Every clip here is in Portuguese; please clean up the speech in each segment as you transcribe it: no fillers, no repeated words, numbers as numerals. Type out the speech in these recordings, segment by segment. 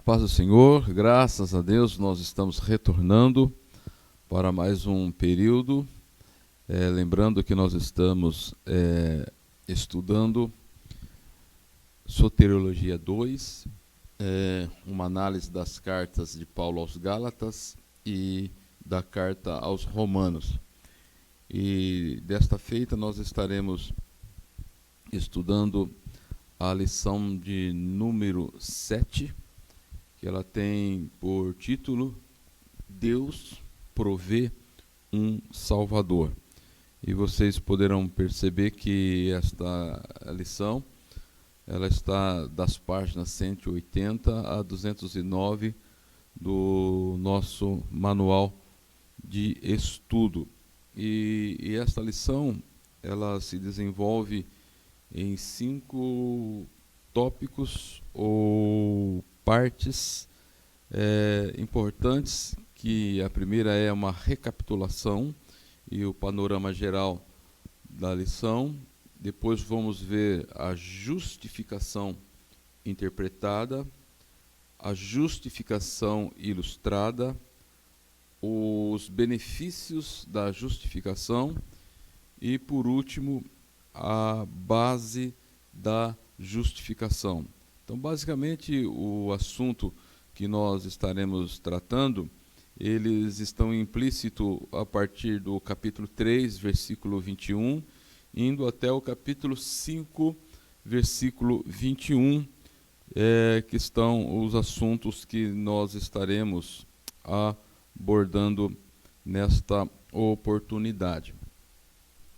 A paz do Senhor, graças a Deus, nós estamos retornando para mais um período, lembrando que nós estamos estudando Soteriologia 2, uma análise das cartas de Paulo aos Gálatas e da carta aos Romanos. E desta feita nós estaremos estudando a lição de número 7, que ela tem por título Deus provê um Salvador. E vocês poderão perceber que esta lição ela está das páginas 180 a 209 do nosso manual de estudo. E esta lição ela se desenvolve em 5 tópicos ou partes importantes, que a primeira é uma recapitulação e o panorama geral da lição. Depois vamos ver a justificação interpretada, a justificação ilustrada, os benefícios da justificação e, por último, a base da justificação. Então, basicamente, o assunto que nós estaremos tratando, eles estão implícitos a partir do capítulo 3, versículo 21, indo até o capítulo 5, versículo 21, que estão os assuntos que nós estaremos abordando nesta oportunidade.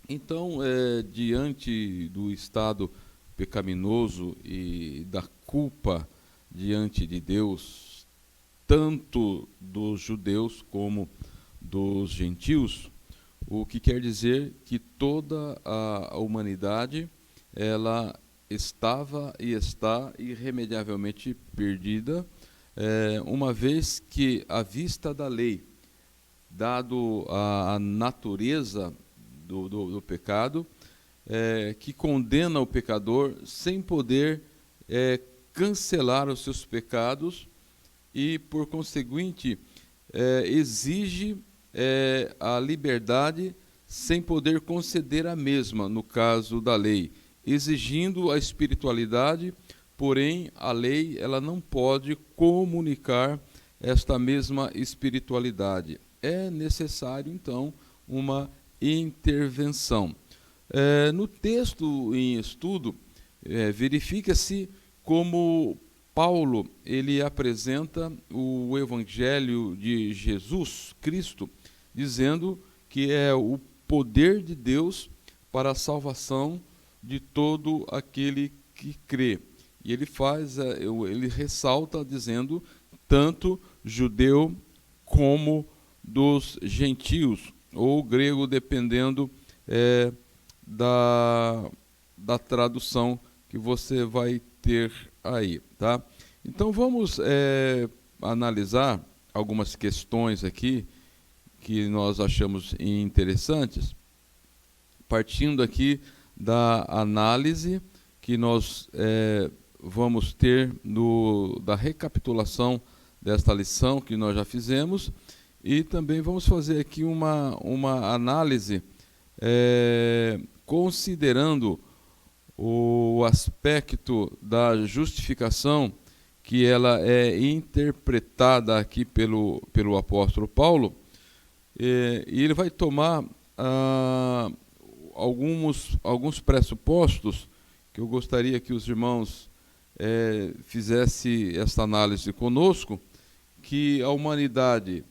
Então, diante do estado pecaminoso e da culpa diante de Deus, tanto dos judeus como dos gentios, o que quer dizer que toda a humanidade ela estava e está irremediavelmente perdida, uma vez que, à vista da lei, dado a natureza do pecado, que condena o pecador sem poder cancelar os seus pecados e, por conseguinte, exige a liberdade sem poder conceder a mesma, no caso da lei, exigindo a espiritualidade, porém a lei ela não pode comunicar esta mesma espiritualidade. É necessário, então, uma intervenção. No texto em estudo, verifica-se como Paulo ele apresenta o Evangelho de Jesus Cristo, dizendo que é o poder de Deus para a salvação de todo aquele que crê. E ele ressalta dizendo tanto judeu como dos gentios, ou grego, dependendo da tradução que você vai ter aí, tá? Então vamos analisar algumas questões aqui que nós achamos interessantes, partindo aqui da análise que nós vamos ter da recapitulação desta lição que nós já fizemos, e também vamos fazer aqui uma análise considerando o aspecto da justificação, que ela é interpretada aqui pelo apóstolo Paulo, e ele vai tomar alguns pressupostos que eu gostaria que os irmãos fizessem essa análise conosco, que a humanidade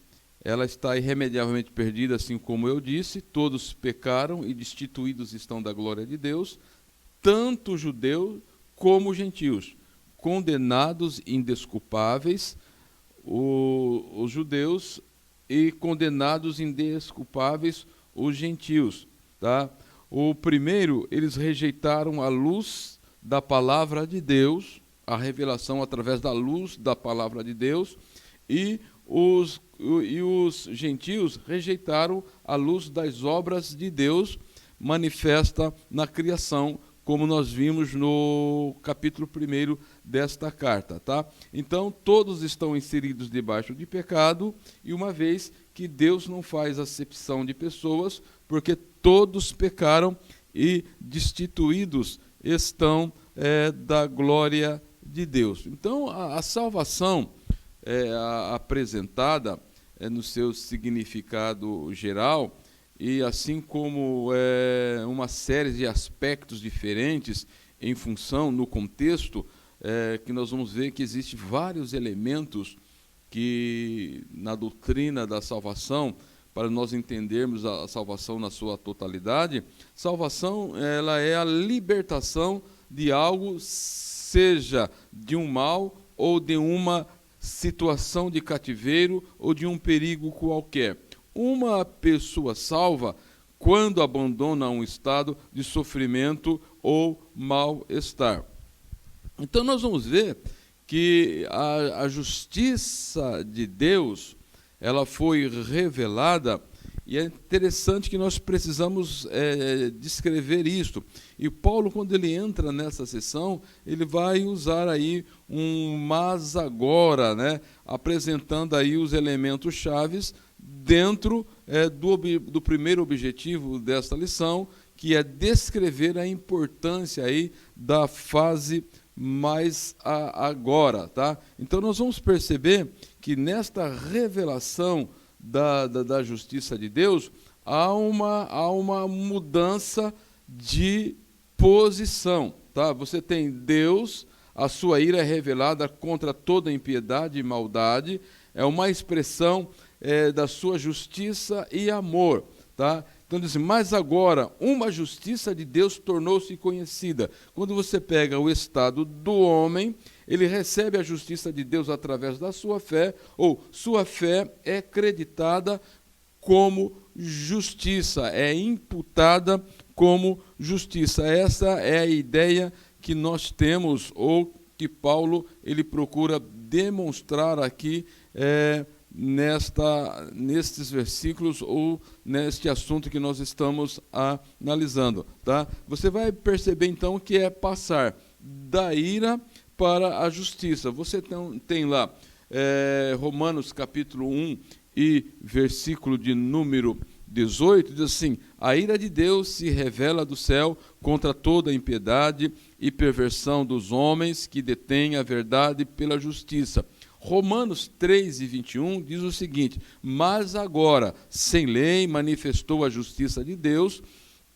ela está irremediavelmente perdida, assim como eu disse, todos pecaram e destituídos estão da glória de Deus, tanto judeus como gentios, condenados indesculpáveis, os judeus, e condenados indesculpáveis os gentios, tá? O primeiro, eles rejeitaram a luz da palavra de Deus, a revelação através da luz da palavra de Deus, e os gentios rejeitaram a luz das obras de Deus manifesta na criação, como nós vimos no capítulo 1 desta carta, tá? Então, todos estão inseridos debaixo de pecado, e uma vez que Deus não faz acepção de pessoas, porque todos pecaram e destituídos estão da glória de Deus. Então, a salvação apresentada no seu significado geral, e assim como uma série de aspectos diferentes em função, no contexto, que nós vamos ver que existem vários elementos que na doutrina da salvação, para nós entendermos a salvação na sua totalidade, salvação ela é a libertação de algo, seja de um mal ou de uma situação de cativeiro ou de um perigo qualquer. Uma pessoa salva quando abandona um estado de sofrimento ou mal-estar. Então nós vamos ver que a justiça de Deus, ela foi revelada, e é interessante que nós precisamos descrever isto. E Paulo, quando ele entra nessa sessão, ele vai usar aí um mas agora, né, apresentando aí os elementos chaves dentro do primeiro objetivo desta lição, que é descrever a importância aí da fase mais agora, tá? Então nós vamos perceber que nesta revelação da justiça de Deus há uma mudança de posição, tá? Você tem Deus, a sua ira é revelada contra toda impiedade e maldade, é uma expressão da sua justiça e amor, tá? Então diz assim, mas agora uma justiça de Deus tornou-se conhecida. Quando você pega o estado do homem, ele recebe a justiça de Deus através da sua fé, ou sua fé é creditada como justiça, é imputada como justiça. Essa é a ideia que nós temos, ou que Paulo ele procura demonstrar aqui nestes versículos, ou neste assunto que nós estamos analisando, tá? Você vai perceber então que é passar da ira para a justiça. Você tem lá Romanos capítulo 1 e versículo de número 18, diz assim: a ira de Deus se revela do céu contra toda a impiedade e perversão dos homens que detêm a verdade pela justiça. Romanos 3 e 21 diz o seguinte: mas agora, sem lei, manifestou a justiça de Deus,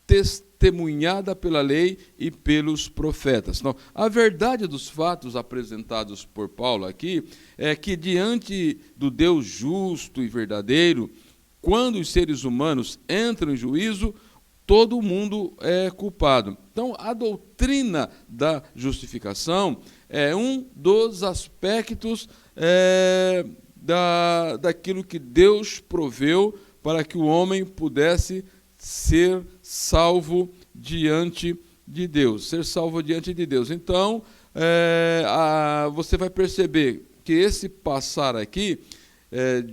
testemunhada pela lei e pelos profetas. Então, a verdade dos fatos apresentados por Paulo aqui é que diante do Deus justo e verdadeiro, quando os seres humanos entram em juízo, todo mundo é culpado. Então, a doutrina da justificação é um dos aspectos daquilo que Deus proveu para que o homem pudesse ser salvo diante de Deus. Ser salvo diante de Deus. Então, você vai perceber que esse passar aqui,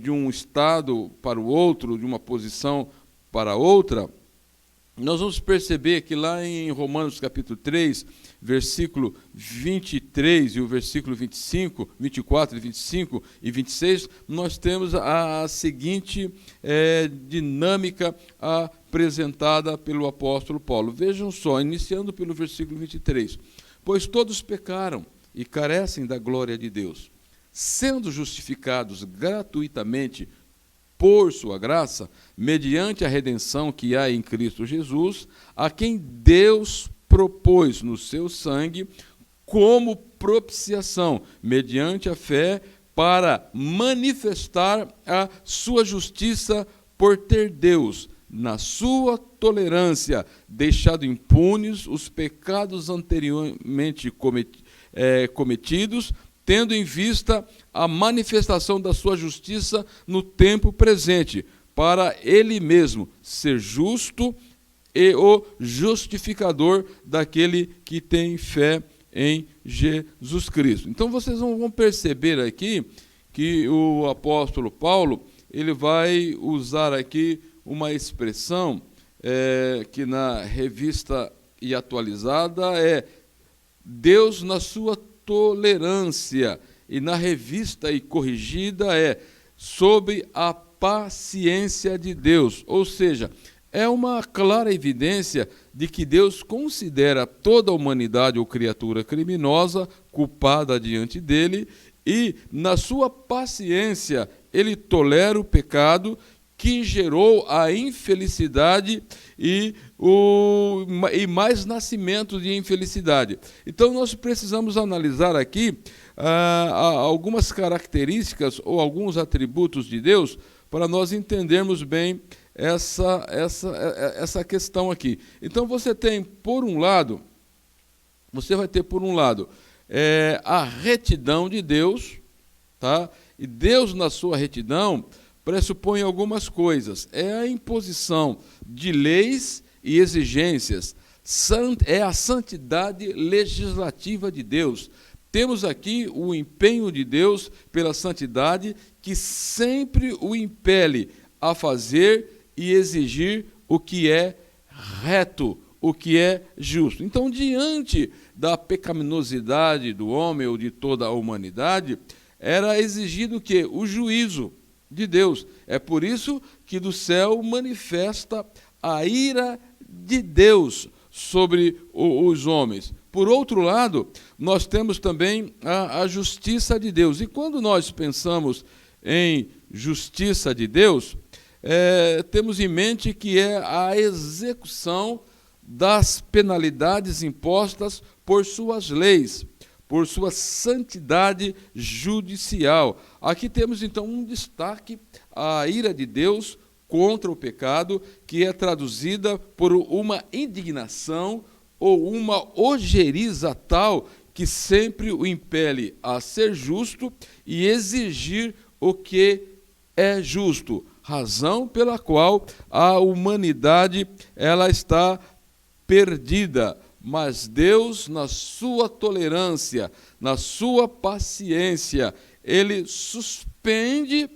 de um estado para o outro, de uma posição para outra, nós vamos perceber que lá em Romanos capítulo 3, versículo 23 e o versículo 25, 24, 25 e 26, nós temos a seguinte dinâmica apresentada pelo apóstolo Paulo. Vejam só, iniciando pelo versículo 23. Pois todos pecaram e carecem da glória de Deus, sendo justificados gratuitamente por sua graça, mediante a redenção que há em Cristo Jesus, a quem Deus propôs no seu sangue como propiciação, mediante a fé, para manifestar a sua justiça por ter Deus, na sua tolerância, deixado impunes os pecados anteriormente cometidos, tendo em vista a manifestação da sua justiça no tempo presente, para ele mesmo ser justo e o justificador daquele que tem fé em Jesus Cristo. Então vocês vão perceber aqui que o apóstolo Paulo ele vai usar aqui uma expressão que na revista e atualizada é Deus na sua tolerância, e na revista e corrigida é sobre a paciência de Deus, ou seja, é uma clara evidência de que Deus considera toda a humanidade ou criatura criminosa, culpada diante dele, e na sua paciência ele tolera o pecado que gerou a infelicidade e mais nascimentos de infelicidade. Então nós precisamos analisar aqui algumas características ou alguns atributos de Deus para nós entendermos bem essa questão aqui. Então você vai ter por um lado a retidão de Deus, tá? E Deus na sua retidão pressupõe algumas coisas. É a imposição de leis e exigências, é a santidade legislativa de Deus. Temos aqui o empenho de Deus pela santidade, que sempre o impele a fazer e exigir o que é reto, o que é justo. Então, diante da pecaminosidade do homem ou de toda a humanidade, era exigido o quê? O juízo de Deus. É por isso que do céu manifesta a ira de Deus sobre os homens. Por outro lado, nós temos também a justiça de Deus. E quando nós pensamos em justiça de Deus, temos em mente que é a execução das penalidades impostas por suas leis, por sua santidade judicial. Aqui temos então um destaque, a ira de Deus contra o pecado, que é traduzida por uma indignação ou uma ojeriza tal que sempre o impele a ser justo e exigir o que é justo, razão pela qual a humanidade ela está perdida. Mas Deus, na sua tolerância, na sua paciência, ele suspende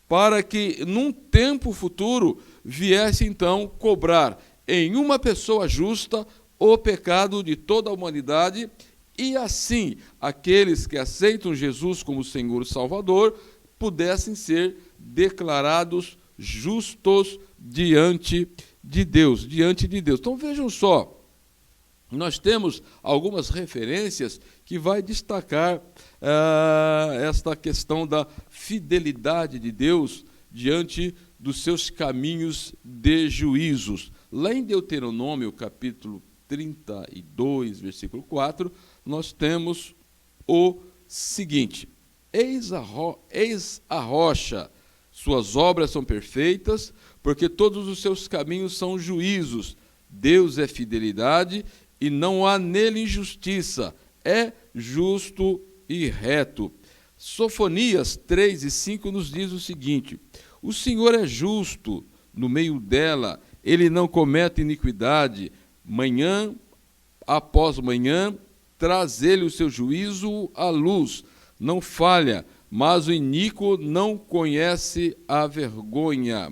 para que, num tempo futuro, viesse então cobrar em uma pessoa justa o pecado de toda a humanidade, e assim aqueles que aceitam Jesus como Senhor e Salvador pudessem ser declarados justos diante de Deus, Então vejam só, nós temos algumas referências que vai destacar esta questão da fidelidade de Deus diante dos seus caminhos de juízos. Lá em Deuteronômio, capítulo 32, versículo 4, nós temos o seguinte: Eis a rocha, suas obras são perfeitas, porque todos os seus caminhos são juízos. Deus é fidelidade e não há nele injustiça, é justo e reto. Sofonias 3 e 5 nos diz o seguinte: o Senhor é justo no meio dela, ele não comete iniquidade, manhã após manhã traz ele o seu juízo à luz, não falha, mas o iníquo não conhece a vergonha,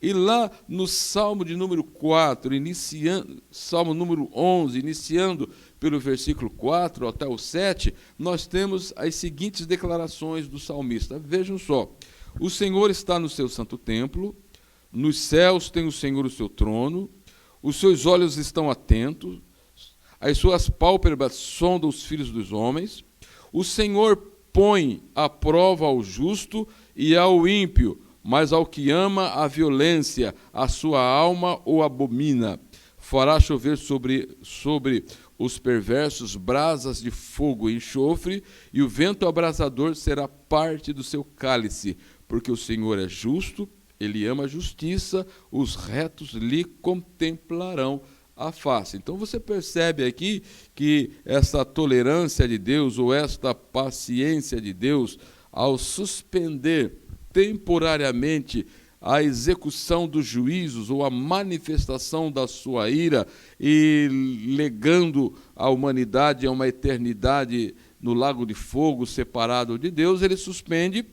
E lá no Salmo de número 4, Salmo número 11, iniciando pelo versículo 4 até o 7, nós temos as seguintes declarações do salmista. Vejam só: o Senhor está no seu santo templo, nos céus tem o Senhor o seu trono, os seus olhos estão atentos, as suas pálpebras sondam os filhos dos homens. O Senhor põe à prova ao justo e ao ímpio, mas ao que ama a violência, a sua alma o abomina. Fará chover sobre os perversos brasas de fogo e enxofre, e o vento abrasador será parte do seu cálice, porque o Senhor é justo, ele ama a justiça, os retos lhe contemplarão a face. Então você percebe aqui que essa tolerância de Deus, ou esta paciência de Deus, ao suspender temporariamente a execução dos juízos ou a manifestação da sua ira e legando a humanidade a uma eternidade no lago de fogo separado de Deus, ele suspende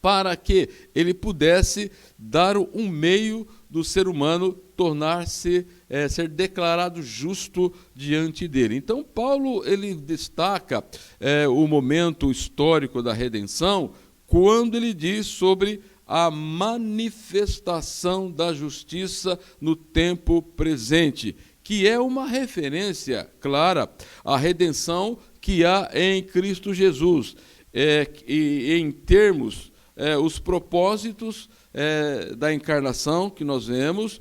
para que ele pudesse dar um meio do ser humano tornar-se, ser declarado justo diante dele. Então, Paulo ele destaca o momento histórico da redenção quando ele diz sobre a manifestação da justiça no tempo presente, que é uma referência clara à redenção que há em Cristo Jesus, e em termos, os propósitos da encarnação que nós vemos,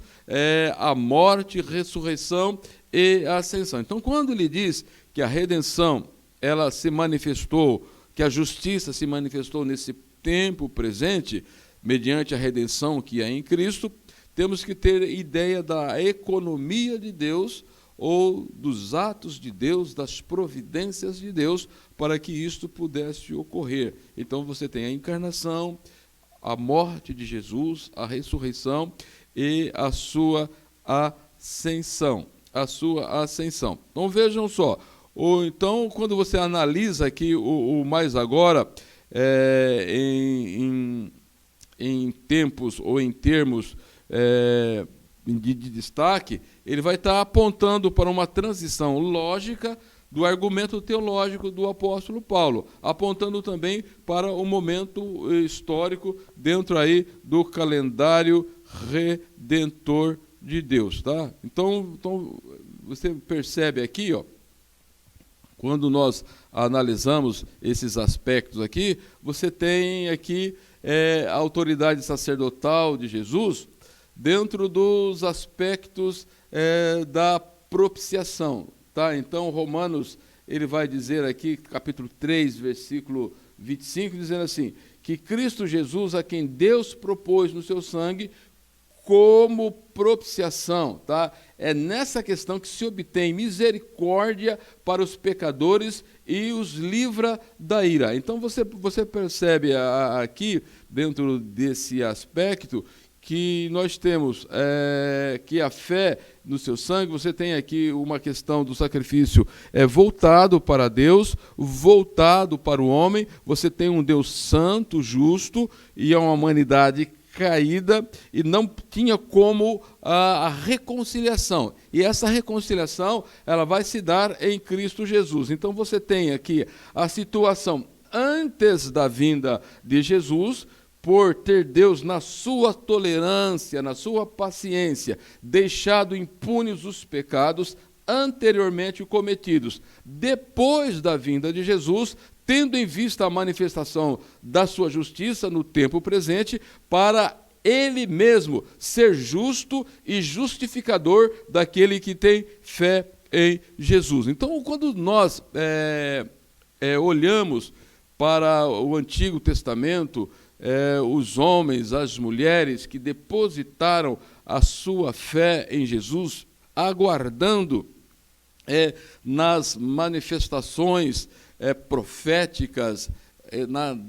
a morte, ressurreição e a ascensão. Então, quando ele diz que a redenção ela se manifestou, que a justiça se manifestou nesse tempo presente, mediante a redenção que é em Cristo, temos que ter ideia da economia de Deus, ou dos atos de Deus, das providências de Deus, para que isto pudesse ocorrer. Então você tem a encarnação, a morte de Jesus, a ressurreição e a sua ascensão. Então vejam só, então quando você analisa aqui o mais agora, em tempos ou em termos de destaque, ele vai estar apontando para uma transição lógica do argumento teológico do apóstolo Paulo, apontando também para o momento histórico dentro aí do calendário redentor de Deus, tá? Então você percebe aqui, quando nós analisamos esses aspectos aqui, você tem aqui a autoridade sacerdotal de Jesus dentro dos aspectos da propiciação. Tá? Então, Romanos, ele vai dizer aqui, capítulo 3, versículo 25, dizendo assim, que Cristo Jesus, a quem Deus propôs no seu sangue, como propiciação, tá? É nessa questão que se obtém misericórdia para os pecadores e os livra da ira. Então, você percebe aqui, dentro desse aspecto, que nós temos que a fé no seu sangue, você tem aqui uma questão do sacrifício voltado para Deus, voltado para o homem, você tem um Deus santo, justo, e é uma humanidade caída, e não tinha como a reconciliação. E essa reconciliação, ela vai se dar em Cristo Jesus. Então você tem aqui a situação antes da vinda de Jesus, por ter Deus, na sua tolerância, na sua paciência, deixado impunes os pecados anteriormente cometidos. Depois da vinda de Jesus, tendo em vista a manifestação da sua justiça no tempo presente, para ele mesmo ser justo e justificador daquele que tem fé em Jesus. Então, quando nós olhamos para o Antigo Testamento, os homens, as mulheres que depositaram a sua fé em Jesus, aguardando nas manifestações proféticas,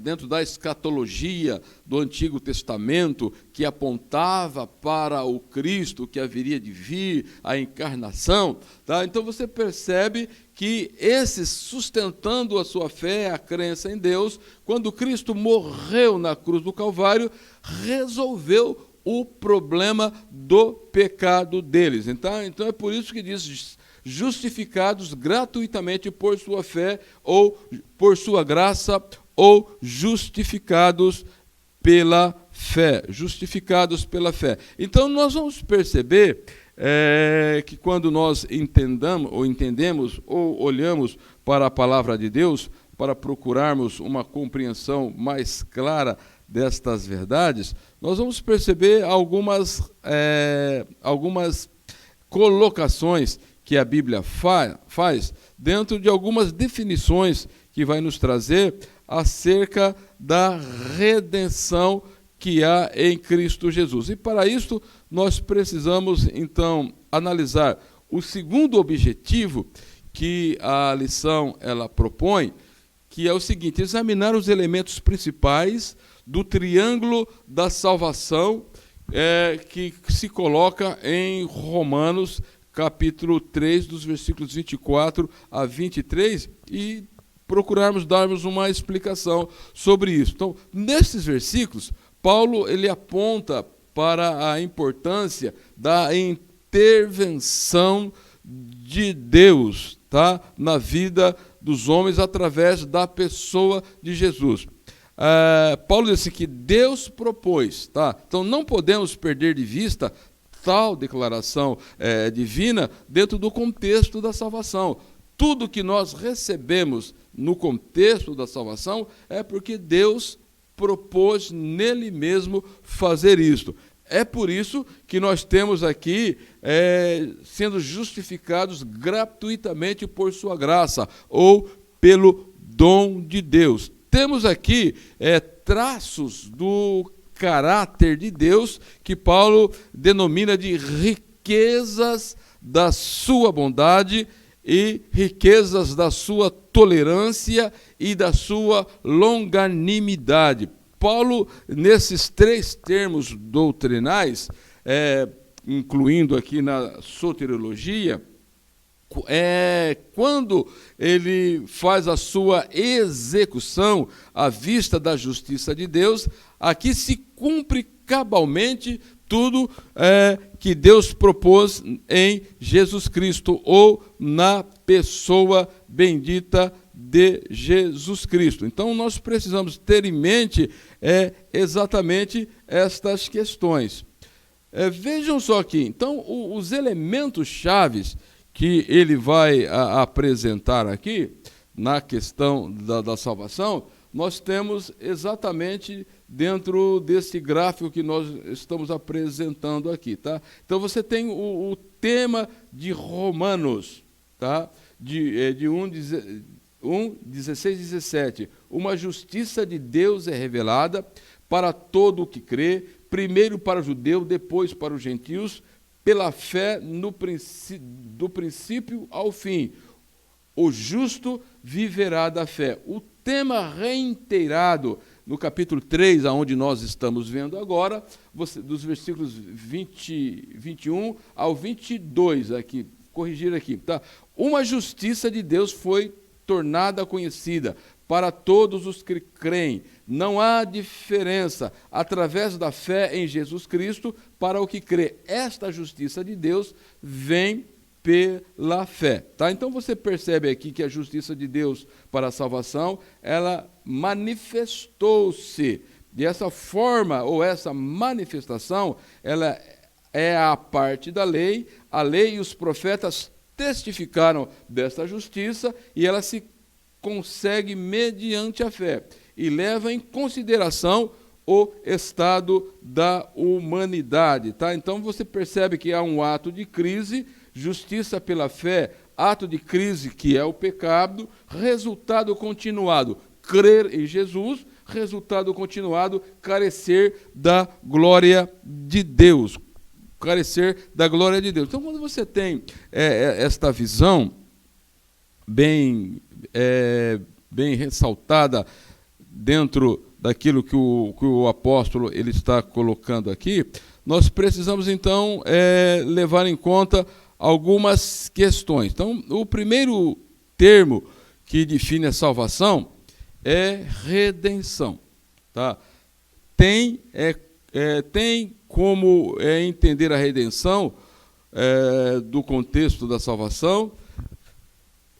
dentro da escatologia do Antigo Testamento, que apontava para o Cristo que haveria de vir, a encarnação, tá? Então você percebe que esses, sustentando a sua fé, a crença em Deus, quando Cristo morreu na cruz do Calvário, resolveu o problema do pecado deles. Então é por isso que diz: justificados gratuitamente por sua fé, ou por sua graça, ou justificados pela fé. Justificados pela fé. Então nós vamos perceber que quando nós entendemos ou olhamos para a palavra de Deus, para procurarmos uma compreensão mais clara destas verdades, nós vamos perceber algumas colocações que a Bíblia faz dentro de algumas definições que vai nos trazer acerca da redenção que há em Cristo Jesus. E para isso nós precisamos, então, analisar o segundo objetivo que a lição ela propõe, que é o seguinte: examinar os elementos principais do triângulo da salvação que se coloca em Romanos, capítulo 3, dos versículos 24 a 23, e procurarmos darmos uma explicação sobre isso. Então, nesses versículos, Paulo ele aponta para a importância da intervenção de Deus, tá? Na vida dos homens através da pessoa de Jesus. Paulo disse que Deus propôs, tá? Então não podemos perder de vista tal declaração divina dentro do contexto da salvação. Tudo que nós recebemos no contexto da salvação é porque Deus propôs nele mesmo fazer isto. É por isso que nós temos aqui sendo justificados gratuitamente por sua graça ou pelo dom de Deus. Temos aqui traços do caráter de Deus que Paulo denomina de riquezas da sua bondade e riquezas da sua tolerância e da sua longanimidade. Paulo, nesses 3 termos doutrinais, incluindo aqui na soteriologia, quando ele faz a sua execução à vista da justiça de Deus, aqui se cumpre cabalmente tudo que Deus propôs em Jesus Cristo, ou na pessoa bendita de Jesus Cristo. Então, nós precisamos ter em mente exatamente estas questões. Vejam só aqui, então, os elementos chaves que ele vai apresentar aqui, na questão da salvação, nós temos exatamente dentro desse gráfico que nós estamos apresentando aqui, tá? Então você tem o tema de Romanos, tá? De 1, 16 e 17. Uma justiça de Deus é revelada para todo o que crê, primeiro para o judeu, depois para os gentios, pela fé do princípio ao fim. O justo viverá da fé. O tema reiterado no capítulo 3, aonde nós estamos vendo agora, dos versículos 21 ao 22, aqui, corrigir aqui, tá? Uma justiça de Deus foi tornada conhecida para todos os que creem. Não há diferença através da fé em Jesus Cristo para o que crê. Esta justiça de Deus vem pela fé, tá? Então você percebe aqui que a justiça de Deus para a salvação, ela manifestou-se. E essa forma, ou essa manifestação, ela é a parte da lei. A lei e os profetas testificaram desta justiça, e ela se consegue mediante a fé, e leva em consideração o estado da humanidade, tá? Então você percebe que há um ato de crise, justiça pela fé, ato de crise que é o pecado, resultado continuado, crer em Jesus, resultado continuado, carecer da glória de Deus. Carecer da glória de Deus. Então, quando você tem esta visão bem ressaltada dentro daquilo que o apóstolo ele está colocando aqui, nós precisamos, então, levar em conta algumas questões. Então, o primeiro termo que define a salvação é redenção. Tá? Tem como entender a redenção do contexto da salvação,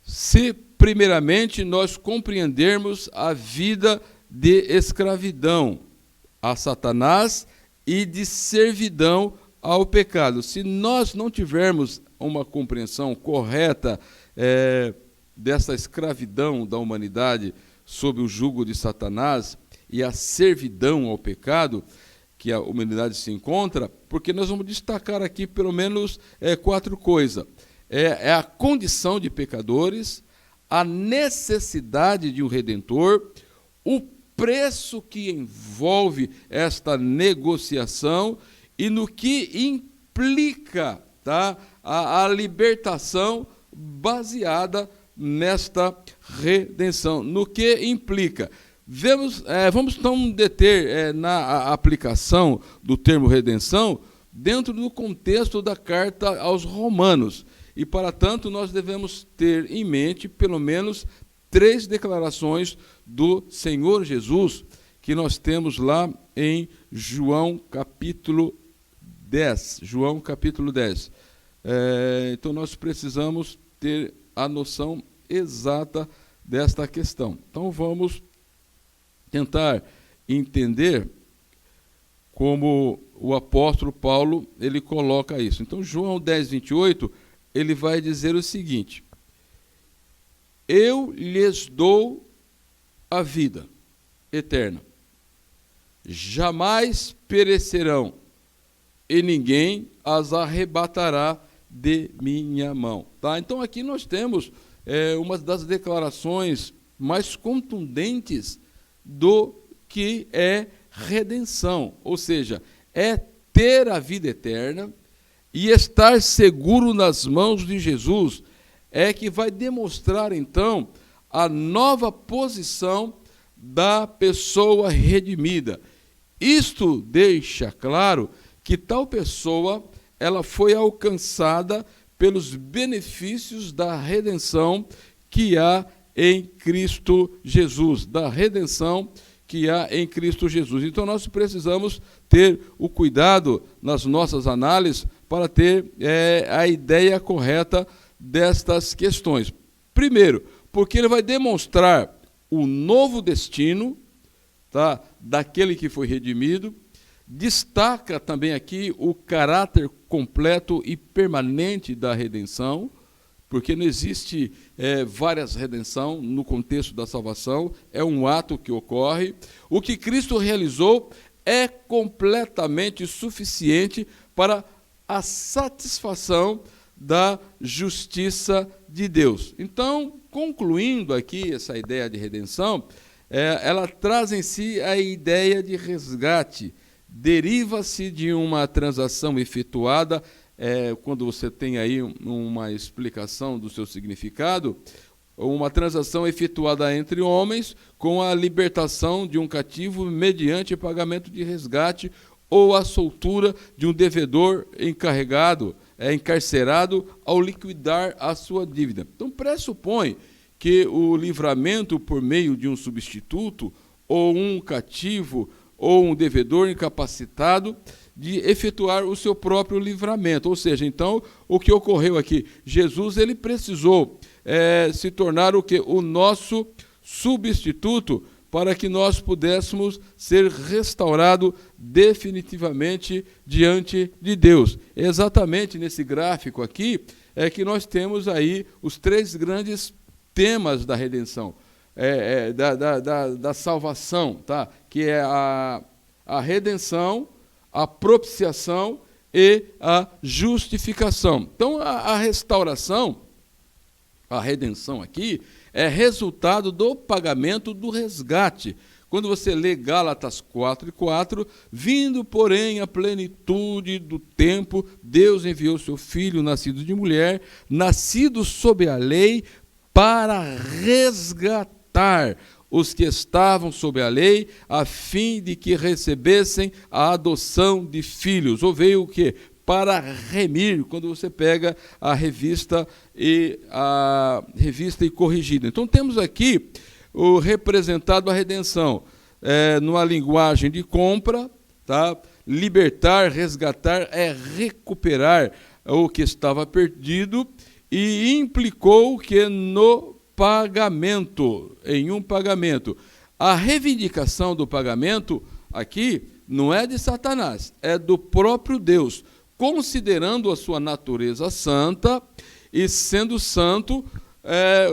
se primeiramente nós compreendermos a vida de escravidão a Satanás e de servidão ao pecado. Se nós não tivermos uma compreensão correta dessa escravidão da humanidade sob o jugo de Satanás e a servidão ao pecado que a humanidade se encontra, porque nós vamos destacar aqui pelo menos 4 coisas. É a condição de pecadores, a necessidade de um Redentor, o preço que envolve esta negociação e no que implica, tá, a libertação baseada nesta redenção. No que implica? Vamos então deter na aplicação do termo redenção dentro do contexto da carta aos Romanos. E, para tanto, nós devemos ter em mente pelo menos 3 declarações do Senhor Jesus, que nós temos lá em João capítulo 10. João capítulo 10. Então nós precisamos ter a noção exata desta questão. Então vamos tentar entender como o apóstolo Paulo ele coloca isso. Então João 10, 28, ele vai dizer o seguinte: eu lhes dou a vida eterna, jamais perecerão, e ninguém as arrebatará de minha mão. Tá? Então aqui nós temos uma das declarações mais contundentes do que é redenção, ou seja, é ter a vida eterna e estar seguro nas mãos de Jesus, é que vai demonstrar então a nova posição da pessoa redimida. Isto deixa claro que tal pessoa ela foi alcançada pelos benefícios da redenção que há em Cristo Jesus, da redenção que há em Cristo Jesus. Então nós precisamos ter o cuidado nas nossas análises para ter a ideia correta destas questões. Primeiro, porque ele vai demonstrar o novo destino, tá, daquele que foi redimido. Destaca também aqui o caráter completo e permanente da redenção, porque não existe várias redenção no contexto da salvação, é um ato que ocorre. O que Cristo realizou é completamente suficiente para a satisfação da justiça de Deus. Então, concluindo aqui essa ideia de redenção, ela traz em si a ideia de resgate, deriva-se de uma transação efetuada, quando você tem aí uma explicação do seu significado, uma transação efetuada entre homens com a libertação de um cativo mediante pagamento de resgate ou a soltura de um devedor encarcerado ao liquidar a sua dívida. Então, pressupõe que o livramento por meio de um substituto ou um cativo ou um devedor incapacitado de efetuar o seu próprio livramento. Ou seja, então, o que ocorreu aqui? Jesus ele precisou se tornar o quê? O nosso substituto para que nós pudéssemos ser restaurados definitivamente diante de Deus. Exatamente nesse gráfico aqui é que nós temos aí os três grandes temas da redenção, da salvação, tá? Que é a redenção, a propiciação e a justificação. Então, a restauração, a redenção aqui, é resultado do pagamento do resgate. Quando você lê Gálatas 4:4, vindo, porém, a plenitude do tempo, Deus enviou seu Filho, nascido de mulher, nascido sob a lei, para resgatar os que estavam sob a lei, a fim de que recebessem a adoção de filhos. Ou veio o quê? Para remir, quando você pega a revista e corrigida. Então temos aqui o representado a redenção, numa linguagem de compra, tá? Libertar, resgatar é recuperar o que estava perdido, e implicou que no pagamento, em um pagamento. A reivindicação do pagamento aqui não é de Satanás, é do próprio Deus, considerando a sua natureza santa e sendo santo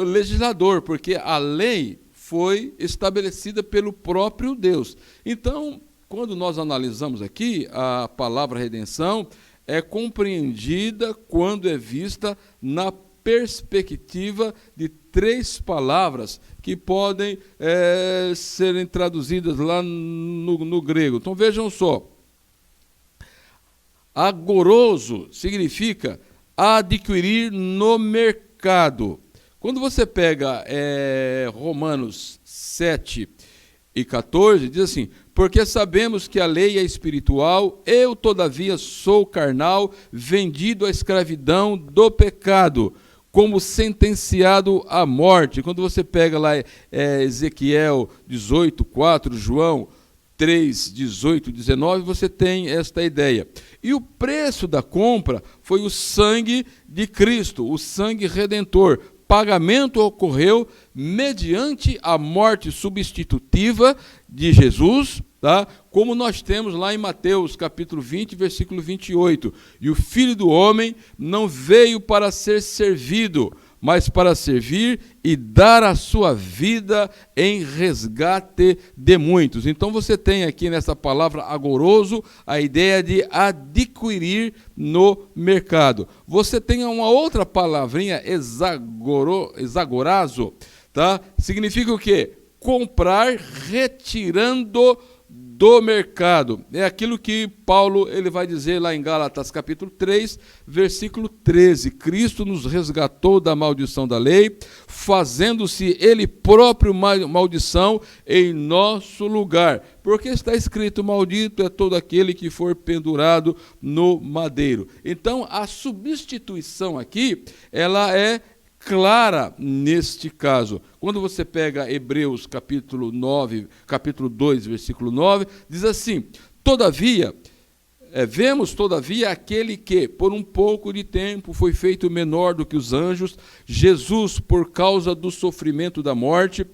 legislador, porque a lei foi estabelecida pelo próprio Deus. Então, quando nós analisamos aqui a palavra redenção, é compreendida quando é vista na perspectiva de três palavras que podem serem traduzidas lá no grego. Então vejam só, agoroso significa adquirir no mercado. Quando você pega Romanos 7:14, diz assim: porque sabemos que a lei é espiritual, eu, todavia, sou carnal, vendido à escravidão do pecado, como sentenciado à morte. Quando você pega lá Ezequiel 18:4, João 3, 18 e 19, você tem esta ideia. E o preço da compra foi o sangue de Cristo, o sangue redentor. Pagamento ocorreu mediante a morte substitutiva de Jesus, tá? Como nós temos lá em Mateus capítulo 20, versículo 28. E o Filho do Homem não veio para ser servido, mas para servir e dar a sua vida em resgate de muitos. Então você tem aqui nessa palavra agoroso a ideia de adquirir no mercado. Você tem uma outra palavrinha, exagorazo, tá? Significa o quê? Comprar retirando do mercado. É aquilo que Paulo ele vai dizer lá em Gálatas capítulo 3, versículo 13. Cristo nos resgatou da maldição da lei, fazendo-se ele próprio maldição em nosso lugar. Porque está escrito, maldito é todo aquele que for pendurado no madeiro. Então, a substituição aqui, ela é clara neste caso. Quando você pega Hebreus capítulo 2, versículo 9, diz assim: todavia, vemos todavia aquele que, por um pouco de tempo, foi feito menor do que os anjos, Jesus, por causa do sofrimento da morte,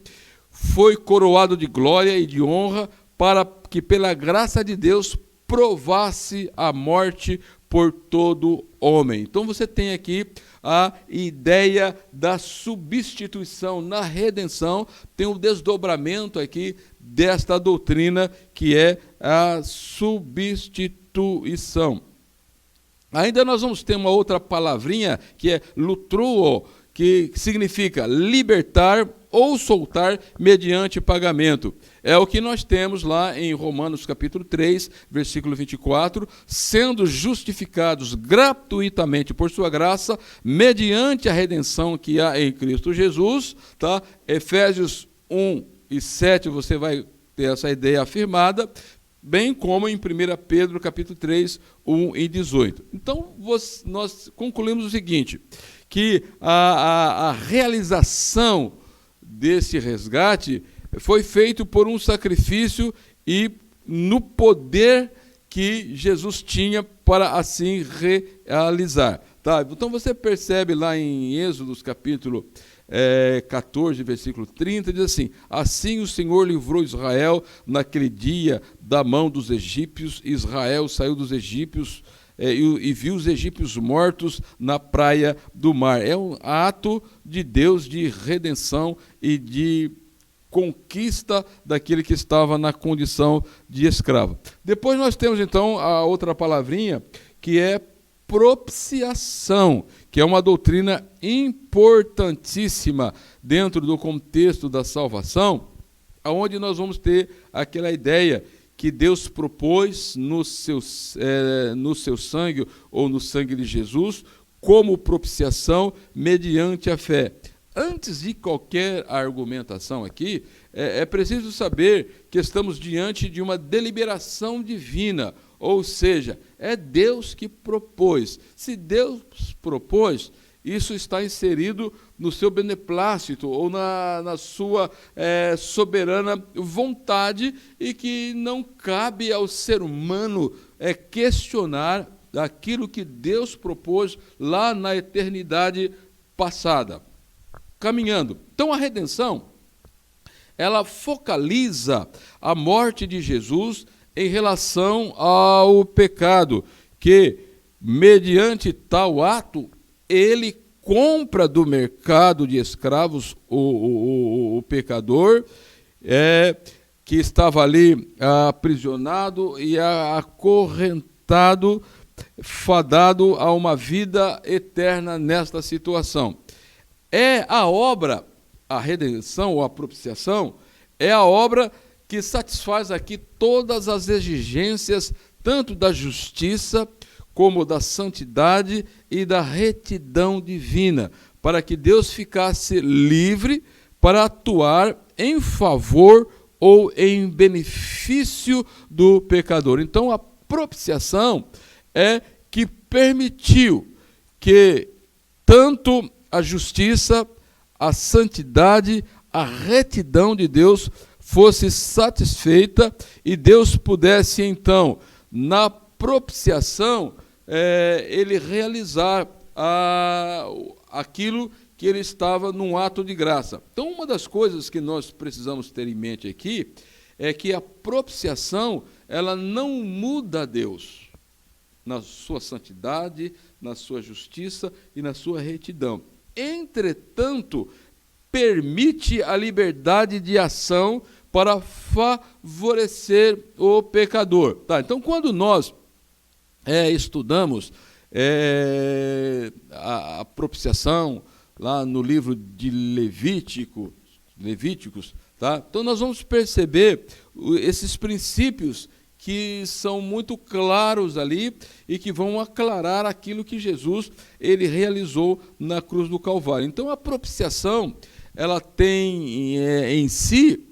foi coroado de glória e de honra, para que pela graça de Deus provasse a morte por todo homem. Então você tem aqui a ideia da substituição na redenção, tem um desdobramento aqui desta doutrina que é a substituição. Ainda nós vamos ter uma outra palavrinha que é lutruo, que significa libertar ou soltar mediante pagamento. É o que nós temos lá em Romanos capítulo 3, versículo 24, sendo justificados gratuitamente por sua graça, mediante a redenção que há em Cristo Jesus, tá? Efésios 1 e 7, você vai ter essa ideia afirmada, bem como em 1 Pedro capítulo 3, 1 e 18. Então, nós concluímos o seguinte, que a realização desse resgate foi feito por um sacrifício e no poder que Jesus tinha para assim realizar. Tá? Então você percebe lá em Êxodo capítulo 14, versículo 30, diz assim: assim o Senhor livrou Israel naquele dia da mão dos egípcios. Israel saiu dos egípcios e viu os egípcios mortos na praia do mar. É um ato de Deus de redenção e de conquista daquele que estava na condição de escravo. Depois nós temos então a outra palavrinha, que é propiciação, que é uma doutrina importantíssima dentro do contexto da salvação, onde nós vamos ter aquela ideia que Deus propôs no seu sangue, ou no sangue de Jesus, como propiciação mediante a fé. Antes de qualquer argumentação aqui, é preciso saber que estamos diante de uma deliberação divina, ou seja, é Deus que propôs. Se Deus propôs, isso está inserido no seu beneplácito ou na sua soberana vontade, e que não cabe ao ser humano questionar aquilo que Deus propôs lá na eternidade passada. Caminhando. Então a redenção, ela focaliza a morte de Jesus em relação ao pecado, que mediante tal ato ele compra do mercado de escravos o pecador, que estava ali aprisionado e acorrentado, fadado a uma vida eterna nesta situação. É a obra, a redenção ou a propiciação, é a obra que satisfaz aqui todas as exigências, tanto da justiça, como da santidade e da retidão divina, para que Deus ficasse livre para atuar em favor ou em benefício do pecador. Então, a propiciação é que permitiu que tanto a justiça, a santidade, a retidão de Deus fosse satisfeita e Deus pudesse, então, na propiciação, ele realizar aquilo que ele estava num ato de graça. Então, uma das coisas que nós precisamos ter em mente aqui é que a propiciação, ela não muda a Deus na sua santidade, na sua justiça e na sua retidão. Entretanto, permite a liberdade de ação para favorecer o pecador. Tá, então, quando nós estudamos a propiciação, lá no livro de Levíticos, tá? Então nós vamos perceber esses princípios que são muito claros ali e que vão aclarar aquilo que Jesus ele realizou na cruz do Calvário. Então a propiciação, ela tem em si,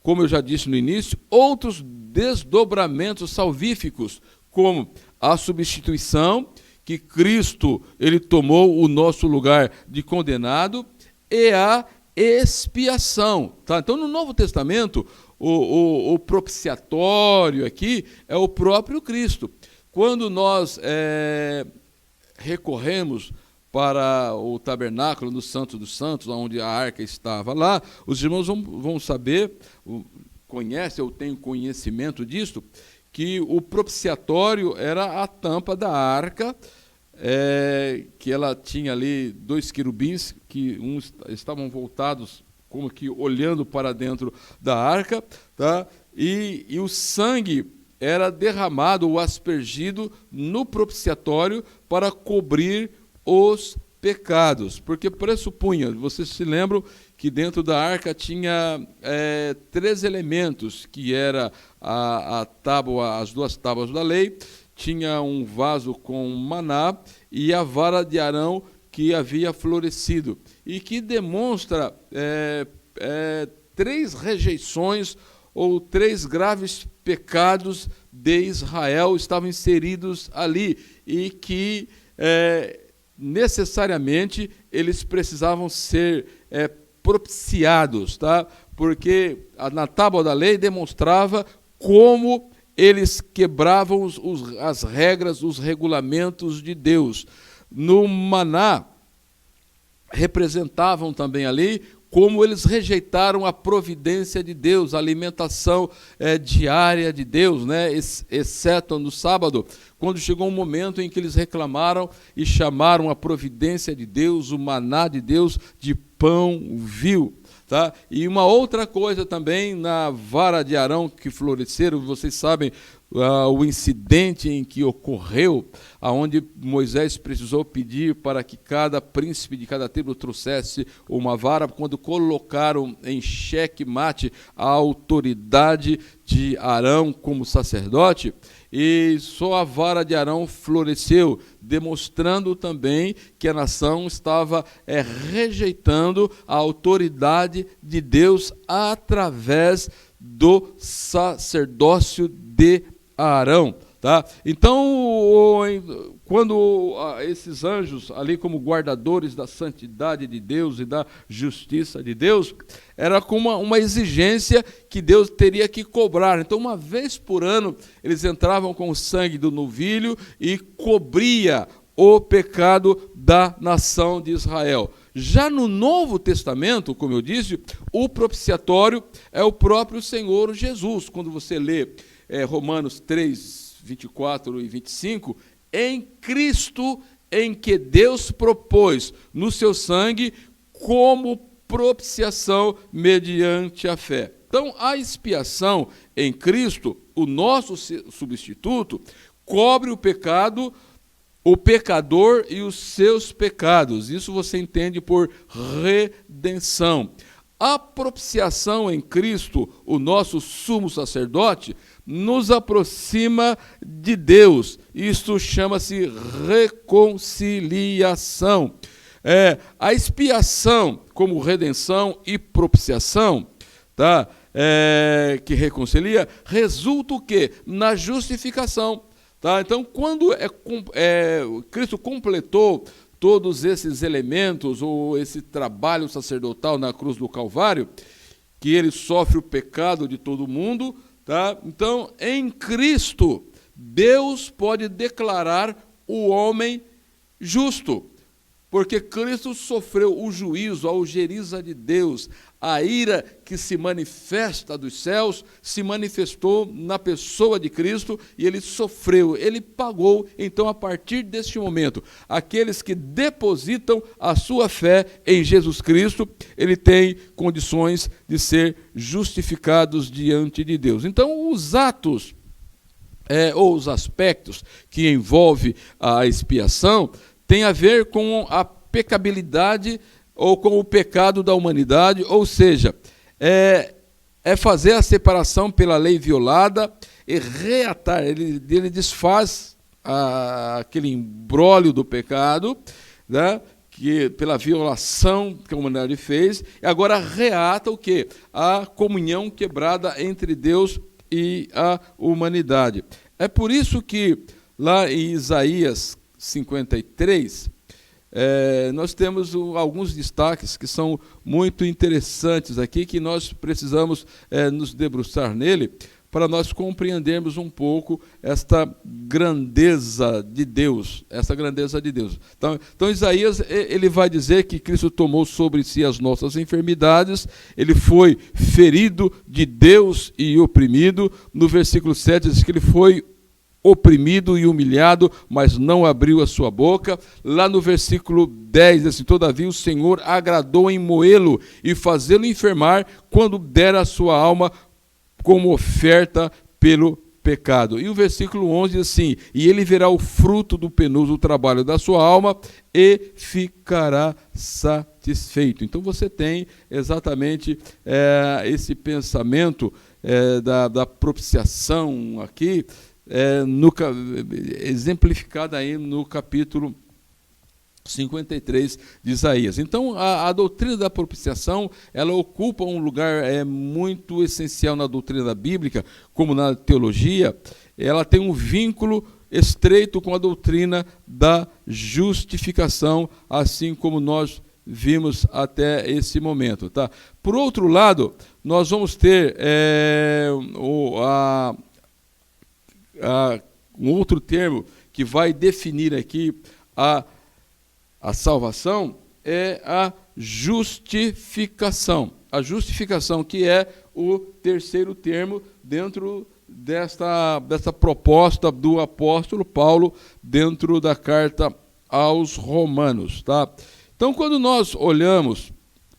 como eu já disse no início, outros desdobramentos salvíficos, como a substituição, que Cristo ele tomou o nosso lugar de condenado, e a expiação. Tá? Então, no Novo Testamento, o propiciatório aqui é o próprio Cristo. Quando nós recorremos para o tabernáculo do Santo dos Santos, onde a arca estava lá, os irmãos vão saber, conhecem ou têm conhecimento disto, que o propiciatório era a tampa da arca, que ela tinha ali 2 querubins, que uns estavam voltados, como que olhando para dentro da arca, tá? E o sangue era derramado ou aspergido no propiciatório para cobrir os pecados, porque pressupunha, vocês se lembram que dentro da arca tinha 3 elementos, que era a tábua, as 2 tábuas da lei, tinha um vaso com maná e a vara de Arão que havia florescido, e que demonstra 3 rejeições ou 3 graves pecados de Israel estavam inseridos ali, e que necessariamente eles precisavam ser propiciados, tá? Porque na tábua da lei demonstrava como eles quebravam as regras, os regulamentos de Deus. No maná, representavam também ali como eles rejeitaram a providência de Deus, a alimentação diária de Deus, né? Exceto no sábado, quando chegou um momento em que eles reclamaram e chamaram a providência de Deus, o maná de Deus, de pão vil. Tá? E uma outra coisa também, na vara de Arão que floresceram, vocês sabem o incidente em que ocorreu, onde Moisés precisou pedir para que cada príncipe de cada tribo trouxesse uma vara, quando colocaram em xeque-mate a autoridade de Arão como sacerdote, e só a vara de Arão floresceu, demonstrando também que a nação estava rejeitando a autoridade de Deus através do sacerdócio de Arão. Tá? Então, quando esses anjos, ali como guardadores da santidade de Deus e da justiça de Deus, era como uma exigência que Deus teria que cobrar. Então, uma vez por ano, eles entravam com o sangue do novilho e cobria o pecado da nação de Israel. Já no Novo Testamento, como eu disse, o propiciatório é o próprio Senhor Jesus. Quando você lê Romanos 3, 24 e 25, em Cristo, em que Deus propôs no seu sangue como propiciação mediante a fé. Então, a expiação em Cristo, o nosso substituto, cobre o pecado, o pecador e os seus pecados. Isso você entende por redenção. A propiciação em Cristo, o nosso sumo sacerdote, nos aproxima de Deus. Isto chama-se reconciliação. A expiação, como redenção e propiciação, tá? Que reconcilia, resulta o quê? Na justificação. Tá? Então, quando Cristo completou todos esses elementos, ou esse trabalho sacerdotal na cruz do Calvário, que ele sofre o pecado de todo mundo, tá? Então, em Cristo, Deus pode declarar o homem justo, porque Cristo sofreu o juízo, a algeriza de Deus, a ira que se manifesta dos céus, se manifestou na pessoa de Cristo e ele sofreu, ele pagou. Então, a partir deste momento, aqueles que depositam a sua fé em Jesus Cristo, ele tem condições de ser justificados diante de Deus. Então, os atos ou os aspectos que envolvem a expiação tem a ver com a pecabilidade ou com o pecado da humanidade, ou seja, é fazer a separação pela lei violada e reatar, ele desfaz aquele imbróglio do pecado, né, que pela violação que a humanidade fez, e agora reata o quê? A comunhão quebrada entre Deus e a humanidade. É por isso que lá em Isaías 53, nós temos alguns destaques que são muito interessantes aqui, que nós precisamos nos debruçar nele, para nós compreendermos um pouco esta grandeza de Deus, Então Isaías, ele vai dizer que Cristo tomou sobre si as nossas enfermidades, ele foi ferido de Deus e oprimido. No versículo 7 diz que ele foi oprimido e humilhado, mas não abriu a sua boca. Lá no versículo 10, diz assim: todavia o Senhor agradou em moê-lo e fazê-lo enfermar, quando dera a sua alma como oferta pelo pecado. E o versículo 11 diz assim: e ele verá o fruto do penoso trabalho da sua alma e ficará satisfeito. Então você tem exatamente esse pensamento da propiciação aqui, exemplificada aí no capítulo 53 de Isaías. Então, a doutrina da propiciação, ela ocupa um lugar muito essencial na doutrina bíblica, como na teologia. Ela tem um vínculo estreito com a doutrina da justificação, assim como nós vimos até esse momento. Tá? Por outro lado, nós vamos ter um outro termo que vai definir aqui a salvação, é a justificação. A justificação, que é o terceiro termo dentro desta proposta do apóstolo Paulo dentro da carta aos Romanos. Tá? Então, quando nós olhamos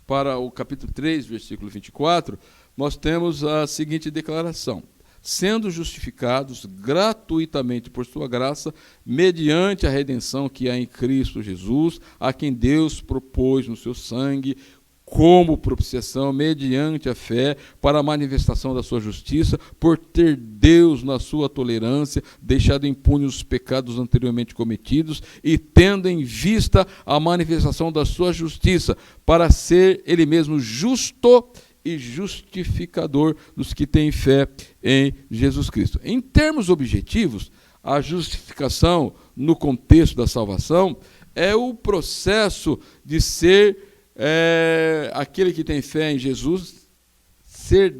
para o capítulo 3, versículo 24, nós temos a seguinte declaração: sendo justificados gratuitamente por sua graça, mediante a redenção que há em Cristo Jesus, a quem Deus propôs no seu sangue, como propiciação, mediante a fé, para a manifestação da sua justiça, por ter Deus, na sua tolerância, deixado impunes os pecados anteriormente cometidos, e tendo em vista a manifestação da sua justiça, para ser ele mesmo justo e justificador dos que têm fé em Jesus Cristo. Em termos objetivos, a justificação, no contexto da salvação, é o processo de ser aquele que tem fé em Jesus, ser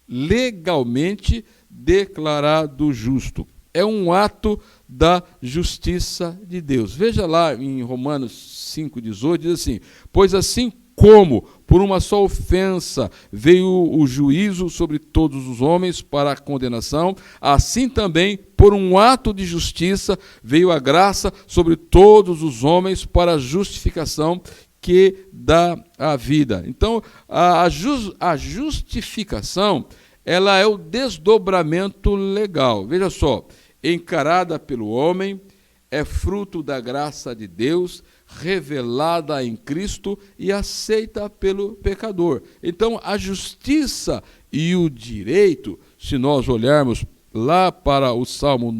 legalmente declarado justo. É um ato da justiça de Deus. Veja lá em Romanos 5,18, diz assim: pois assim como por uma só ofensa veio o juízo sobre todos os homens para a condenação, assim também por um ato de justiça veio a graça sobre todos os homens para a justificação que dá a vida. Então, a justificação, ela é o desdobramento legal. Veja só, encarada pelo homem, é fruto da graça de Deus, revelada em Cristo e aceita pelo pecador. Então, a justiça e o direito, se nós olharmos lá para o Salmo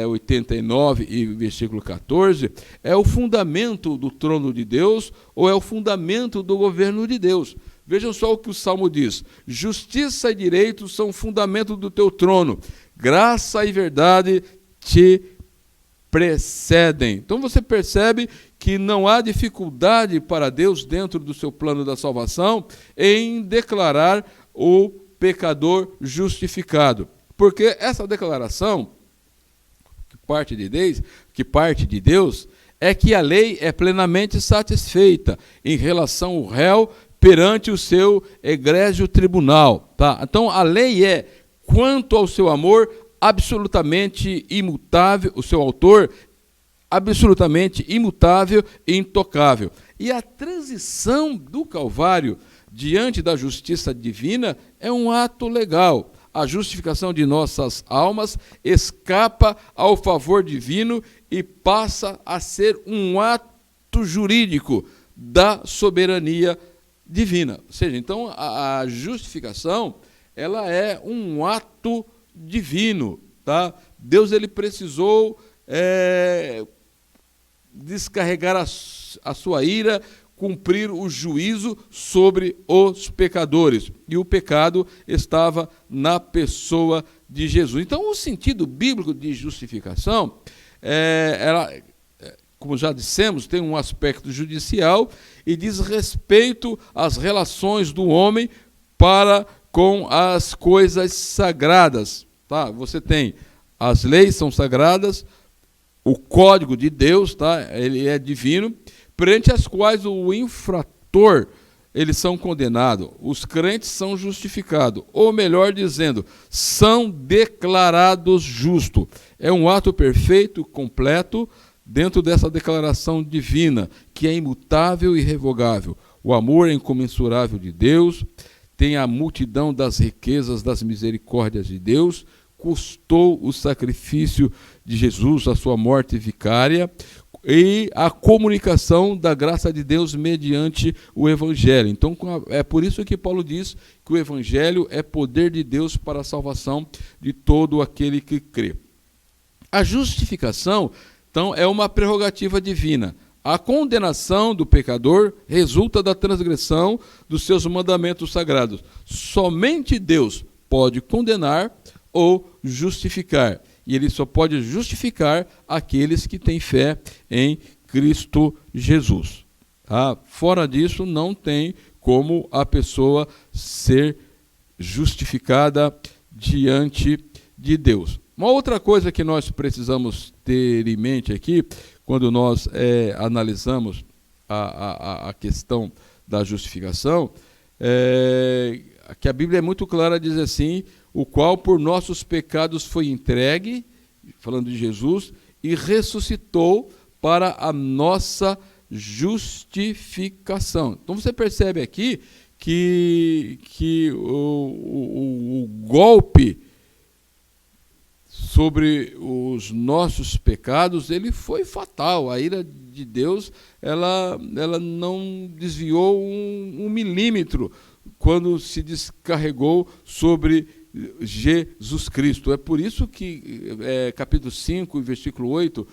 89 e versículo 14, é o fundamento do trono de Deus ou é o fundamento do governo de Deus. Vejam só o que o Salmo diz: justiça e direito são o fundamento do teu trono, graça e verdade te precedem. Então você percebe que não há dificuldade para Deus, dentro do seu plano da salvação, em declarar o pecador justificado. Porque essa declaração, que parte de Deus, é que a lei é plenamente satisfeita em relação ao réu perante o seu egrégio tribunal. Tá? Então a lei é, quanto ao seu amor, absolutamente imutável, o seu autor, absolutamente imutável e intocável. E a transição do Calvário diante da justiça divina é um ato legal. A justificação de nossas almas escapa ao favor divino e passa a ser um ato jurídico da soberania divina. Ou seja, então a justificação, ela é um ato divino, tá? Deus, ele precisou descarregar a sua ira, cumprir o juízo sobre os pecadores. E o pecado estava na pessoa de Jesus. Então, o sentido bíblico de justificação, como já dissemos, tem um aspecto judicial e diz respeito às relações do homem para com as coisas sagradas. Tá? Você tem as leis são sagradas, o código de Deus, tá? Ele é divino, perante as quais o infrator, eles são condenados, os crentes são justificados, ou melhor dizendo, são declarados justos. É um ato perfeito, completo, dentro dessa declaração divina, que é imutável e irrevogável. O amor é incomensurável de Deus, tem a multidão das riquezas, das misericórdias de Deus, custou o sacrifício de Jesus, a sua morte vicária, e a comunicação da graça de Deus mediante o Evangelho. Então, é por isso que Paulo diz que o Evangelho é poder de Deus para a salvação de todo aquele que crê. A justificação, então, é uma prerrogativa divina. A condenação do pecador resulta da transgressão dos seus mandamentos sagrados. Somente Deus pode condenar ou justificar. E ele só pode justificar aqueles que têm fé em Cristo Jesus. Tá? Fora disso, não tem como a pessoa ser justificada diante de Deus. Uma outra coisa que nós precisamos ter em mente aqui, quando nós analisamos a questão da justificação, que a Bíblia é muito clara, diz assim, o qual por nossos pecados foi entregue, falando de Jesus, e ressuscitou para a nossa justificação. Então você percebe aqui que o golpe sobre os nossos pecados, ele foi fatal. A ira de Deus, ela não desviou um milímetro quando se descarregou sobre Jesus Cristo. É por isso que capítulo 5, versículo 8,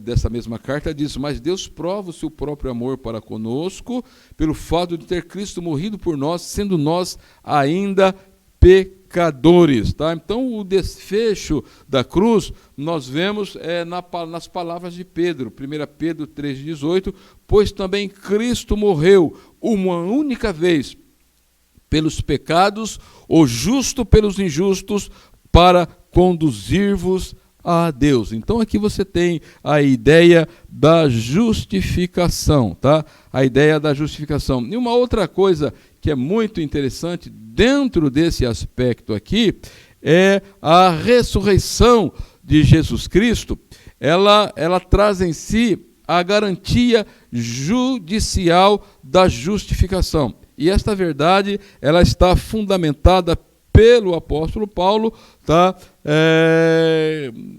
dessa mesma carta diz: mas Deus prova o seu próprio amor para conosco, pelo fato de ter Cristo morrido por nós, sendo nós ainda pecadores. Tá? Então, o desfecho da cruz, nós vemos nas palavras de Pedro, 1 Pedro 3,18, pois também Cristo morreu uma única vez pelos pecados, o justo pelos injustos, para conduzir-vos a Deus. Então aqui você tem a ideia da justificação, tá? A ideia da justificação. E uma outra coisa que é muito interessante dentro desse aspecto aqui é a ressurreição de Jesus Cristo. Ela traz em si a garantia judicial da justificação. E esta verdade, ela está fundamentada pelo apóstolo Paulo, tá?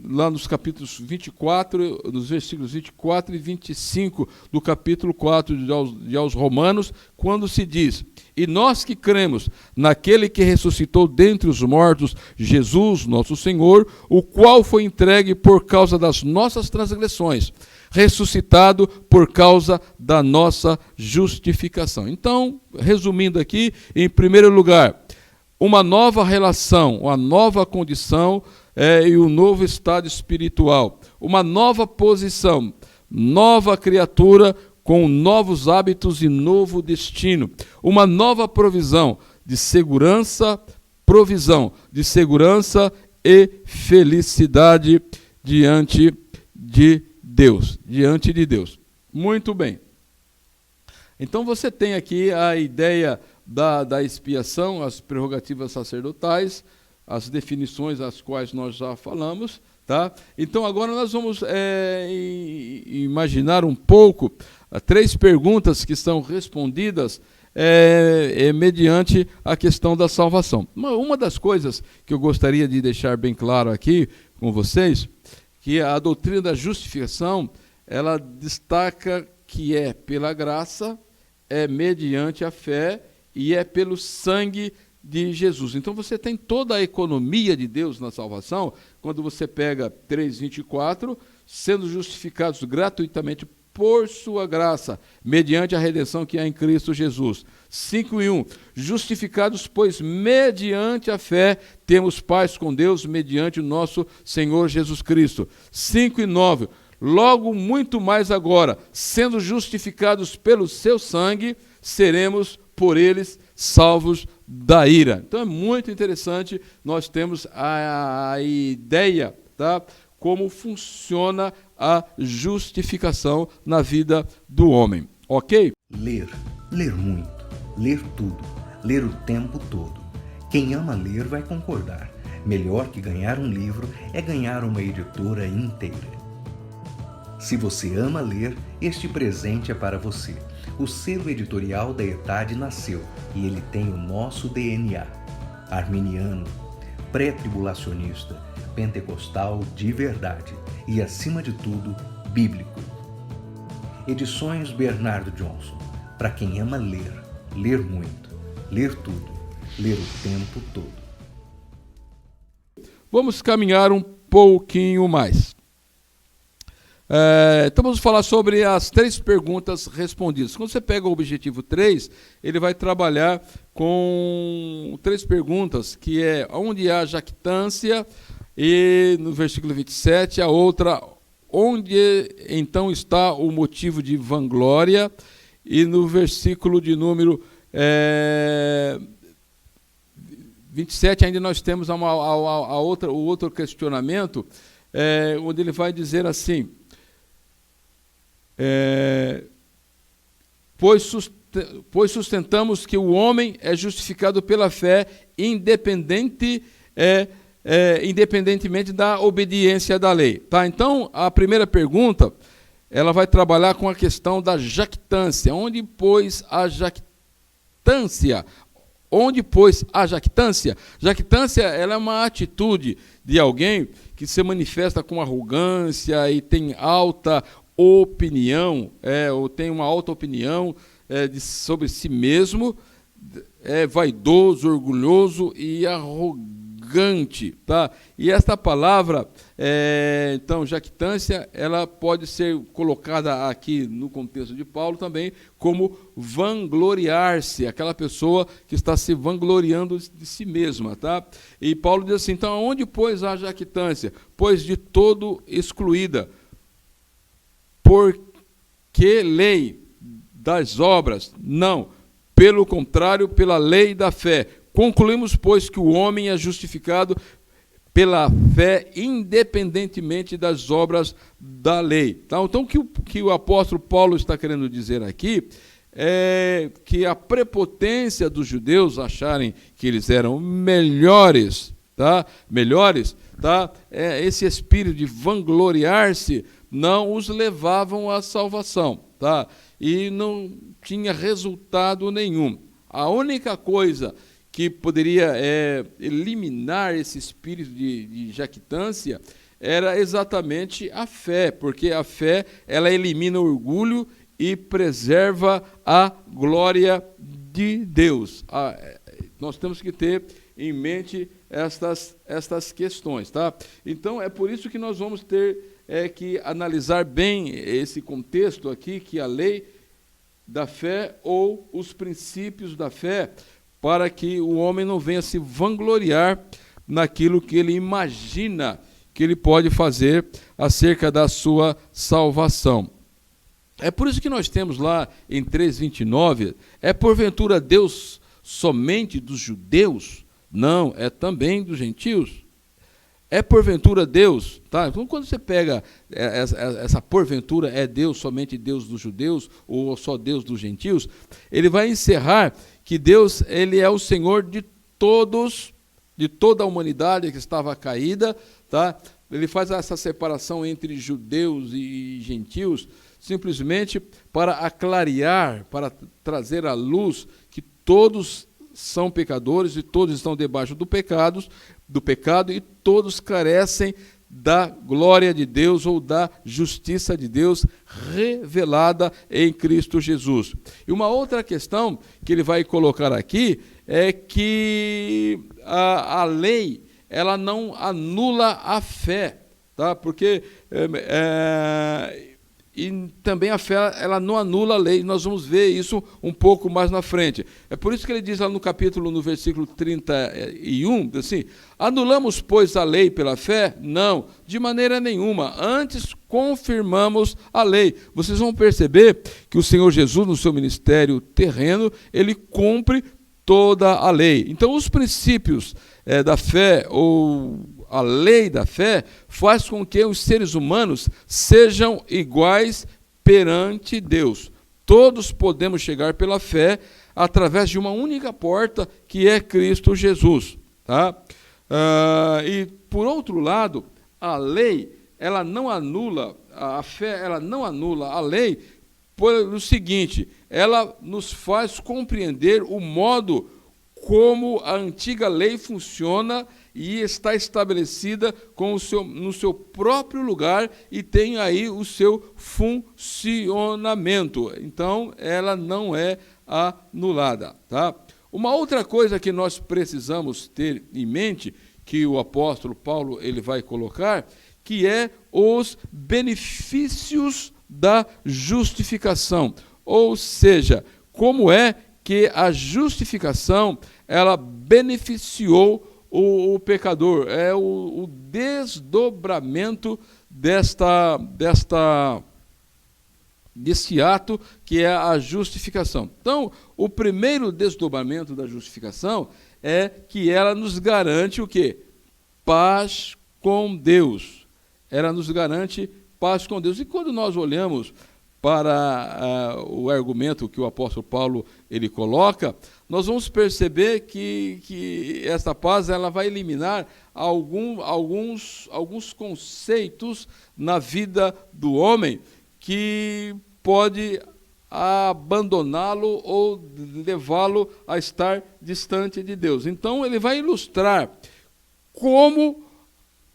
Lá nos capítulos 24, nos versículos 24 e 25 do capítulo 4 de aos Romanos, quando se diz: e nós que cremos naquele que ressuscitou dentre os mortos, Jesus, nosso Senhor, o qual foi entregue por causa das nossas transgressões, ressuscitado por causa da nossa justificação. Então, resumindo aqui, em primeiro lugar, uma nova relação, uma nova condição e o novo estado espiritual. Uma nova posição, nova criatura com novos hábitos e novo destino. Uma nova provisão de segurança e felicidade diante de Deus. Muito bem. Então você tem aqui a ideia da expiação, as prerrogativas sacerdotais, as definições às quais nós já falamos, tá? Então agora nós vamos imaginar um pouco 3 perguntas que são respondidas mediante a questão da salvação. Uma das coisas que eu gostaria de deixar bem claro aqui com vocês, que a doutrina da justificação, ela destaca que é pela graça, é mediante a fé e é pelo sangue de Jesus. Então você tem toda a economia de Deus na salvação, quando você pega 3:24, sendo justificados gratuitamente por sua graça, mediante a redenção que há em Cristo Jesus. 5:1, justificados, pois mediante a fé temos paz com Deus, mediante o nosso Senhor Jesus Cristo. 5:9, logo muito mais agora, sendo justificados pelo seu sangue, seremos por eles salvos da ira. Então é muito interessante, nós temos a ideia, tá? Como funciona a justificação na vida do homem, ok? Ler muito, ler tudo, ler o tempo todo. Quem ama ler vai concordar. Melhor que ganhar um livro é ganhar uma editora inteira. Se você ama ler, este presente é para você. O selo editorial da ETAD nasceu e ele tem o nosso DNA. Arminiano, pré-tribulacionista, pentecostal de verdade e, acima de tudo, bíblico. Edições Bernardo Johnson. Para quem ama ler, ler muito, ler tudo, ler o tempo todo. Vamos caminhar um pouquinho mais. Então vamos falar sobre as 3 perguntas respondidas. Quando você pega o objetivo 3, ele vai trabalhar com 3 perguntas, que é onde há jactância, e no versículo 27, a outra, onde então está o motivo de vanglória, e no versículo de número 27, ainda nós temos o outro questionamento, onde ele vai dizer assim, pois sustentamos que o homem é justificado pela fé, independentemente da obediência da lei. Tá? Então, a primeira pergunta, ela vai trabalhar com a questão da jactância. Onde, pois, a jactância? Onde, pois, a jactância? Jactância, ela é uma atitude de alguém que se manifesta com arrogância e tem alta opinião, ou tem uma alta opinião sobre si mesmo, é vaidoso, orgulhoso e arrogante, tá? E esta palavra, então, jactância, ela pode ser colocada aqui no contexto de Paulo também como vangloriar-se, aquela pessoa que está se vangloriando de si mesma, tá? E Paulo diz assim, então, onde, pois, há jactância? Pois de todo excluída. Porque lei das obras? Não. Pelo contrário, pela lei da fé. Concluímos, pois, que o homem é justificado pela fé, independentemente das obras da lei. Então, o que o apóstolo Paulo está querendo dizer aqui é que a prepotência dos judeus acharem que eles eram melhores, tá? Esse espírito de vangloriar-se não os levavam à salvação, tá? E não tinha resultado nenhum. A única coisa que poderia eliminar esse espírito de jactância era exatamente a fé, porque a fé, ela elimina o orgulho e preserva a glória de Deus. Nós temos que ter em mente estas questões, tá? Então, é por isso que nós vamos ter que analisar bem esse contexto aqui, que a lei da fé ou os princípios da fé, para que o homem não venha se vangloriar, naquilo que ele imagina que ele pode fazer acerca da sua salvação. É por isso que nós temos lá em 3:29, é porventura Deus somente dos judeus? Não, é também dos gentios. É porventura Deus, tá? Então, quando você pega essa porventura, é Deus, somente Deus dos judeus, ou só Deus dos gentios, ele vai encerrar que Deus, ele é o Senhor de todos, de toda a humanidade que estava caída, tá? Ele faz essa separação entre judeus e gentios, simplesmente para aclarear, para trazer à luz que todos são pecadores e todos estão debaixo do pecado e todos carecem da glória de Deus ou da justiça de Deus revelada em Cristo Jesus. E uma outra questão que ele vai colocar aqui é que a lei, ela não anula a fé, tá? Porque e também a fé, ela não anula a lei. Nós vamos ver isso um pouco mais na frente. É por isso que ele diz lá no versículo 31, assim: anulamos, pois, a lei pela fé? Não, de maneira nenhuma. Antes confirmamos a lei. Vocês vão perceber que o Senhor Jesus, no seu ministério terreno, ele cumpre toda a lei. Então, os princípios da fé, ou a lei da fé, faz com que os seres humanos sejam iguais perante Deus. Todos podemos chegar pela fé através de uma única porta, que é Cristo Jesus. Tá? E, por outro lado, a lei, ela não anula, a fé, ela não anula a lei, pelo seguinte: ela nos faz compreender o modo como a antiga lei funciona e está estabelecida no seu próprio lugar e tem aí o seu funcionamento. Então, ela não é anulada. Tá? Uma outra coisa que nós precisamos ter em mente, que o apóstolo Paulo ele vai colocar, que é os benefícios da justificação. Ou seja, como é que a justificação ela beneficiou o pecador, é o desdobramento desse ato que é a justificação. Então, o primeiro desdobramento da justificação é que ela nos garante o quê? Paz com Deus. Ela nos garante paz com Deus. E quando nós olhamos para o argumento que o apóstolo Paulo ele coloca, nós vamos perceber que essa paz ela vai eliminar alguns conceitos na vida do homem que pode abandoná-lo ou levá-lo a estar distante de Deus. Então, ele vai ilustrar como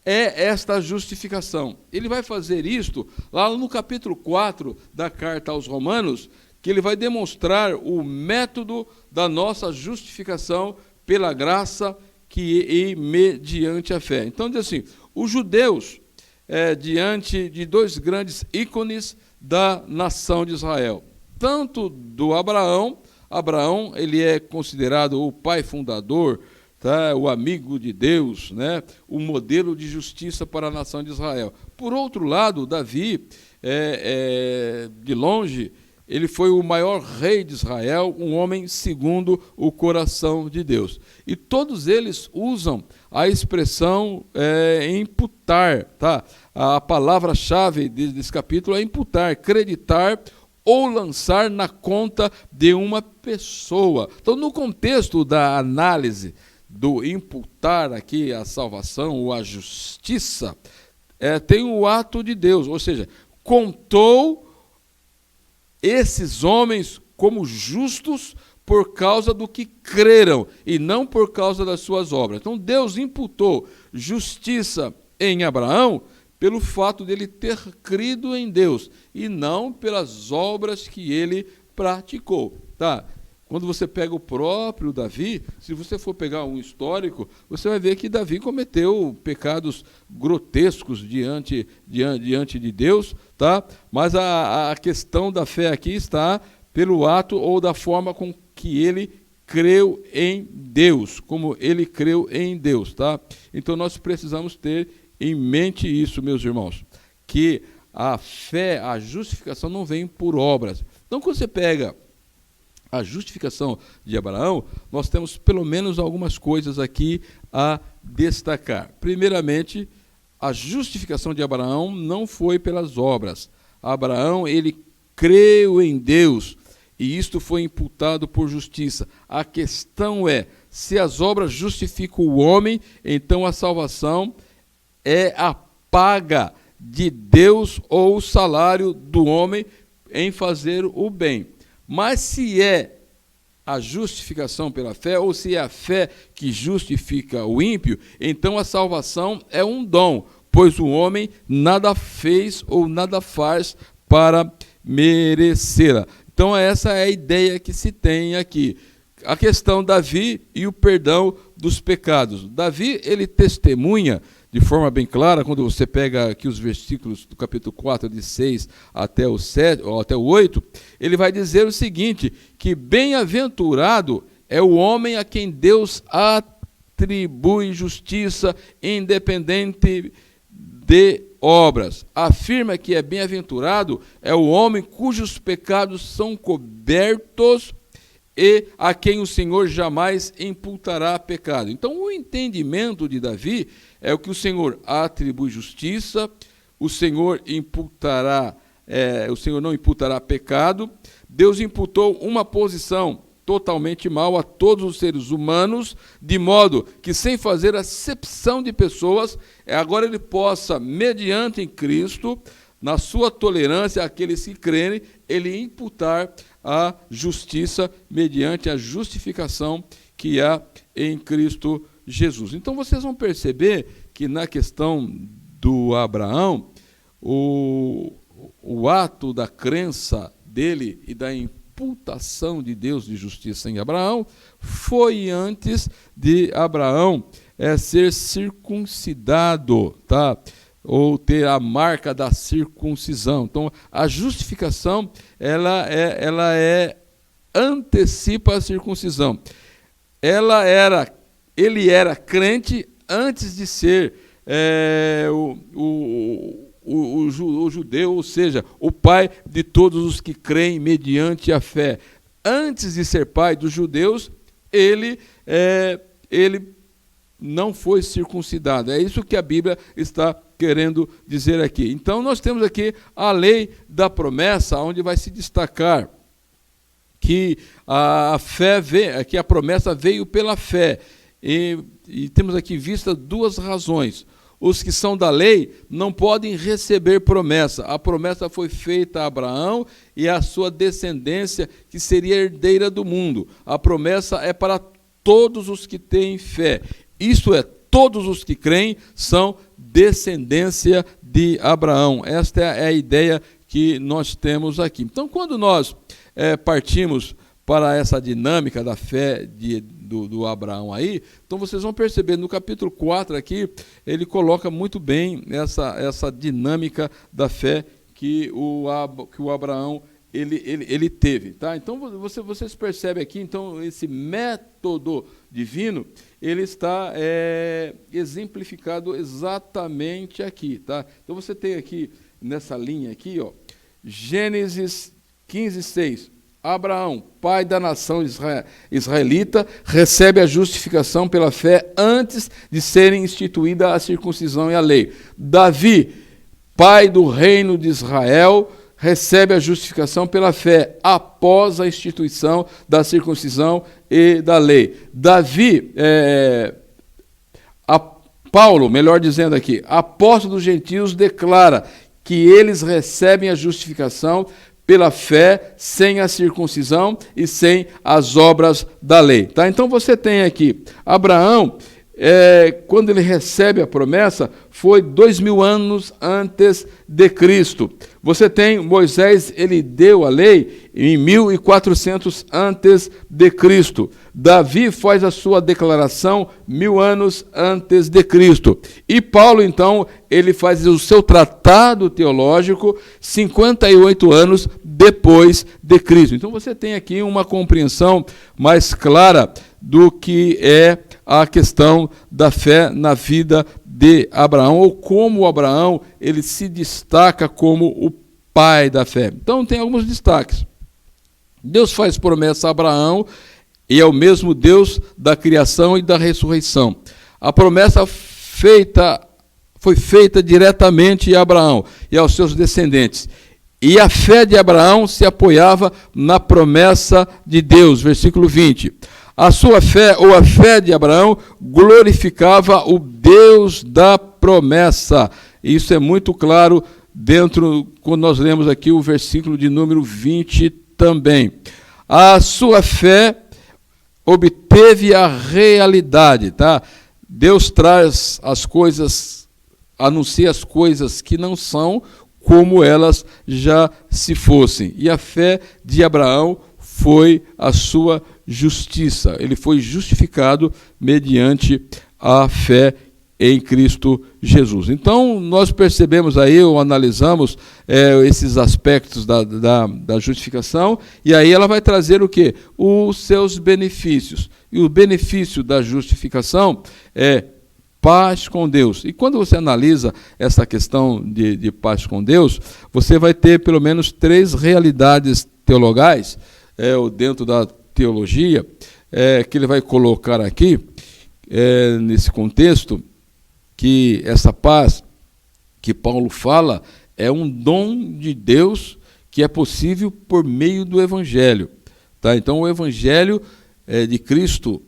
é esta justificação. Ele vai fazer isto lá no capítulo 4 da carta aos Romanos, que ele vai demonstrar o método da nossa justificação pela graça e mediante a fé. Então, diz assim: os judeus, diante de dois grandes ícones da nação de Israel, tanto do Abraão, ele é considerado o pai fundador, tá? O amigo de Deus, né? O modelo de justiça para a nação de Israel. Por outro lado, Davi, de longe, ele foi o maior rei de Israel, um homem segundo o coração de Deus. E todos eles usam a expressão imputar. Tá? A palavra-chave desse capítulo é imputar, acreditar ou lançar na conta de uma pessoa. Então, no contexto da análise do imputar aqui a salvação ou a justiça, tem o ato de Deus, ou seja, contou esses homens como justos por causa do que creram e não por causa das suas obras. Então, Deus imputou justiça em Abraão pelo fato dele ter crido em Deus e não pelas obras que ele praticou. Tá? Quando você pega o próprio Davi, se você for pegar um histórico, você vai ver que Davi cometeu pecados grotescos diante de Deus, tá? Mas a questão da fé aqui está pelo ato ou da forma com que ele creu em Deus, como ele creu em Deus, tá? Então nós precisamos ter em mente isso, meus irmãos, que a fé, a justificação não vem por obras. Então, quando você pega a justificação de Abraão, nós temos pelo menos algumas coisas aqui a destacar. Primeiramente, a justificação de Abraão não foi pelas obras. Abraão, ele creu em Deus, e isto foi imputado por justiça. A questão é, se as obras justificam o homem, então a salvação é a paga de Deus ou o salário do homem em fazer o bem. Mas se é a justificação pela fé, ou se é a fé que justifica o ímpio, então a salvação é um dom, pois o homem nada fez ou nada faz para merecê-la. Então essa é a ideia que se tem aqui. A questão Davi e o perdão dos pecados. Davi, ele testemunha de forma bem clara, quando você pega aqui os versículos do capítulo 4, de 6 até o 7, ou até o 8, ele vai dizer o seguinte, que bem-aventurado é o homem a quem Deus atribui justiça independente de obras. Afirma que é bem-aventurado é o homem cujos pecados são cobertos e a quem o Senhor jamais imputará pecado. Então, o entendimento de Davi é o que o Senhor atribui justiça, o Senhor não imputará pecado. Deus imputou uma posição totalmente mal a todos os seres humanos, de modo que, sem fazer acepção de pessoas, agora ele possa, mediante em Cristo, na sua tolerância àqueles que crerem, ele imputar a justiça mediante a justificação que há em Cristo Jesus. Então vocês vão perceber que na questão do Abraão, o ato da crença dele e da imputação de Deus de justiça em Abraão foi antes de Abraão ser circuncidado, tá? Ou ter a marca da circuncisão. Então, a justificação, ela antecipa a circuncisão. Ele era crente antes de ser o judeu, ou seja, o pai de todos os que creem mediante a fé. Antes de ser pai dos judeus, ele não foi circuncidado. É isso que a Bíblia está querendo dizer aqui. Então, nós temos aqui a lei da promessa, onde vai se destacar que a fé que a promessa veio pela fé. E temos aqui vista duas razões. Os que são da lei não podem receber promessa. A promessa foi feita a Abraão e a sua descendência, que seria herdeira do mundo. A promessa é para todos os que têm fé. Isto é, todos os que creem são descendência de Abraão. Esta é a ideia que nós temos aqui. Então, quando nós partimos para essa dinâmica da fé do Abraão aí, então vocês vão perceber, no capítulo 4 aqui, ele coloca muito bem essa dinâmica da fé que o Abraão ele teve. Tá? Então, vocês percebem aqui, então, esse método divino, ele está exemplificado exatamente aqui. Tá? Então, você tem aqui, nessa linha aqui, ó, Gênesis 15, 6. Abraão, pai da nação israelita, recebe a justificação pela fé antes de serem instituída a circuncisão e a lei. Davi, pai do reino de Israel, recebe a justificação pela fé após a instituição da circuncisão e da lei. Paulo, melhor dizendo aqui, apóstolo dos gentios, declara que eles recebem a justificação pela fé, sem a circuncisão e sem as obras da lei. Tá? Então você tem aqui, Abraão, quando ele recebe a promessa, foi 2000 anos antes de Cristo. Você tem Moisés, ele deu a lei em 1400 antes de Cristo. Davi faz a sua declaração 1000 anos antes de Cristo. E Paulo, então, ele faz o seu tratado teológico 58 anos depois de Cristo. Então você tem aqui uma compreensão mais clara do que é a questão da fé na vida de Abraão, ou como Abraão ele se destaca como o pai da fé. Então tem alguns destaques. Deus faz promessa a Abraão e é o mesmo Deus da criação e da ressurreição. A promessa foi feita diretamente a Abraão e aos seus descendentes. E a fé de Abraão se apoiava na promessa de Deus, versículo 20. A sua fé, ou a fé de Abraão, glorificava o Deus da promessa. Isso é muito claro quando nós lemos aqui o versículo de número 20 também. A sua fé obteve a realidade, tá? Deus traz as coisas, anuncia as coisas que não são como elas já se fossem. E a fé de Abraão foi a sua justiça. Ele foi justificado mediante a fé em Cristo Jesus. Então, nós percebemos aí, ou analisamos esses aspectos da justificação, e aí ela vai trazer o quê? Os seus benefícios. E o benefício da justificação é paz com Deus. E quando você analisa essa questão de paz com Deus, você vai ter pelo menos 3 realidades teologais, ou dentro da teologia, que ele vai colocar aqui, nesse contexto, que essa paz que Paulo fala é um dom de Deus que é possível por meio do Evangelho. Tá? Então, o Evangelho de Cristo,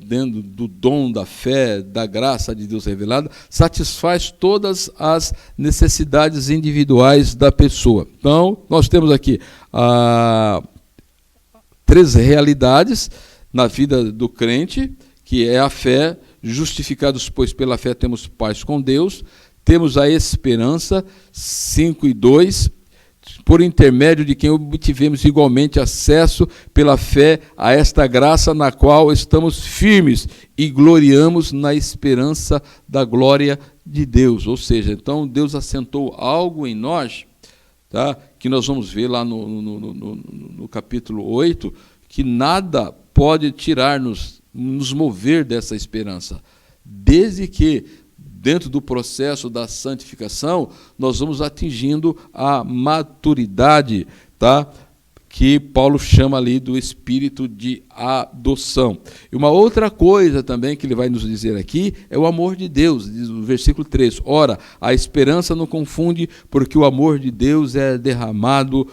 dentro do dom da fé, da graça de Deus revelada, satisfaz todas as necessidades individuais da pessoa. Então, nós temos aqui 3 realidades na vida do crente, que é a fé. Justificados, pois, pela fé temos paz com Deus, temos a esperança, 5:2, por intermédio de quem obtivemos igualmente acesso pela fé a esta graça na qual estamos firmes e gloriamos na esperança da glória de Deus. Ou seja, então Deus assentou algo em nós, tá? Que nós vamos ver lá no capítulo 8, que nada pode nos mover dessa esperança, desde que, dentro do processo da santificação, nós vamos atingindo a maturidade, tá? Que Paulo chama ali do espírito de adoção. E uma outra coisa também que ele vai nos dizer aqui é o amor de Deus, diz no versículo 3, ora, a esperança não confunde, porque o amor de Deus é derramado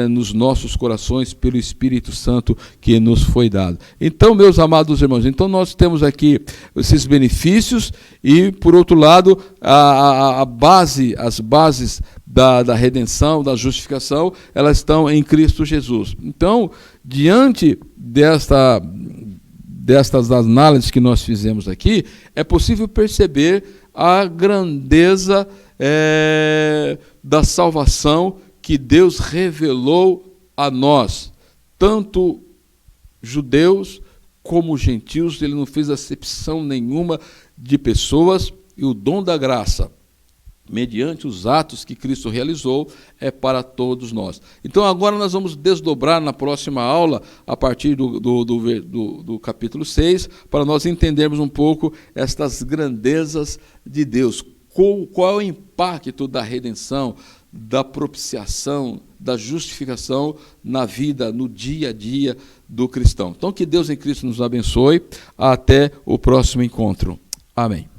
nos nossos corações pelo Espírito Santo que nos foi dado. Então, meus amados irmãos, então nós temos aqui esses benefícios e, por outro lado, as bases da redenção, da justificação, elas estão em Cristo Jesus. Então, diante destas análises que nós fizemos aqui, é possível perceber a grandeza da salvação que Deus revelou a nós, tanto judeus como gentios. Ele não fez acepção nenhuma de pessoas, e o dom da graça, mediante os atos que Cristo realizou, é para todos nós. Então agora nós vamos desdobrar na próxima aula, a partir do capítulo 6, para nós entendermos um pouco estas grandezas de Deus. Qual é o impacto da redenção, da propiciação, da justificação na vida, no dia a dia do cristão. Então, que Deus em Cristo nos abençoe. Até o próximo encontro. Amém.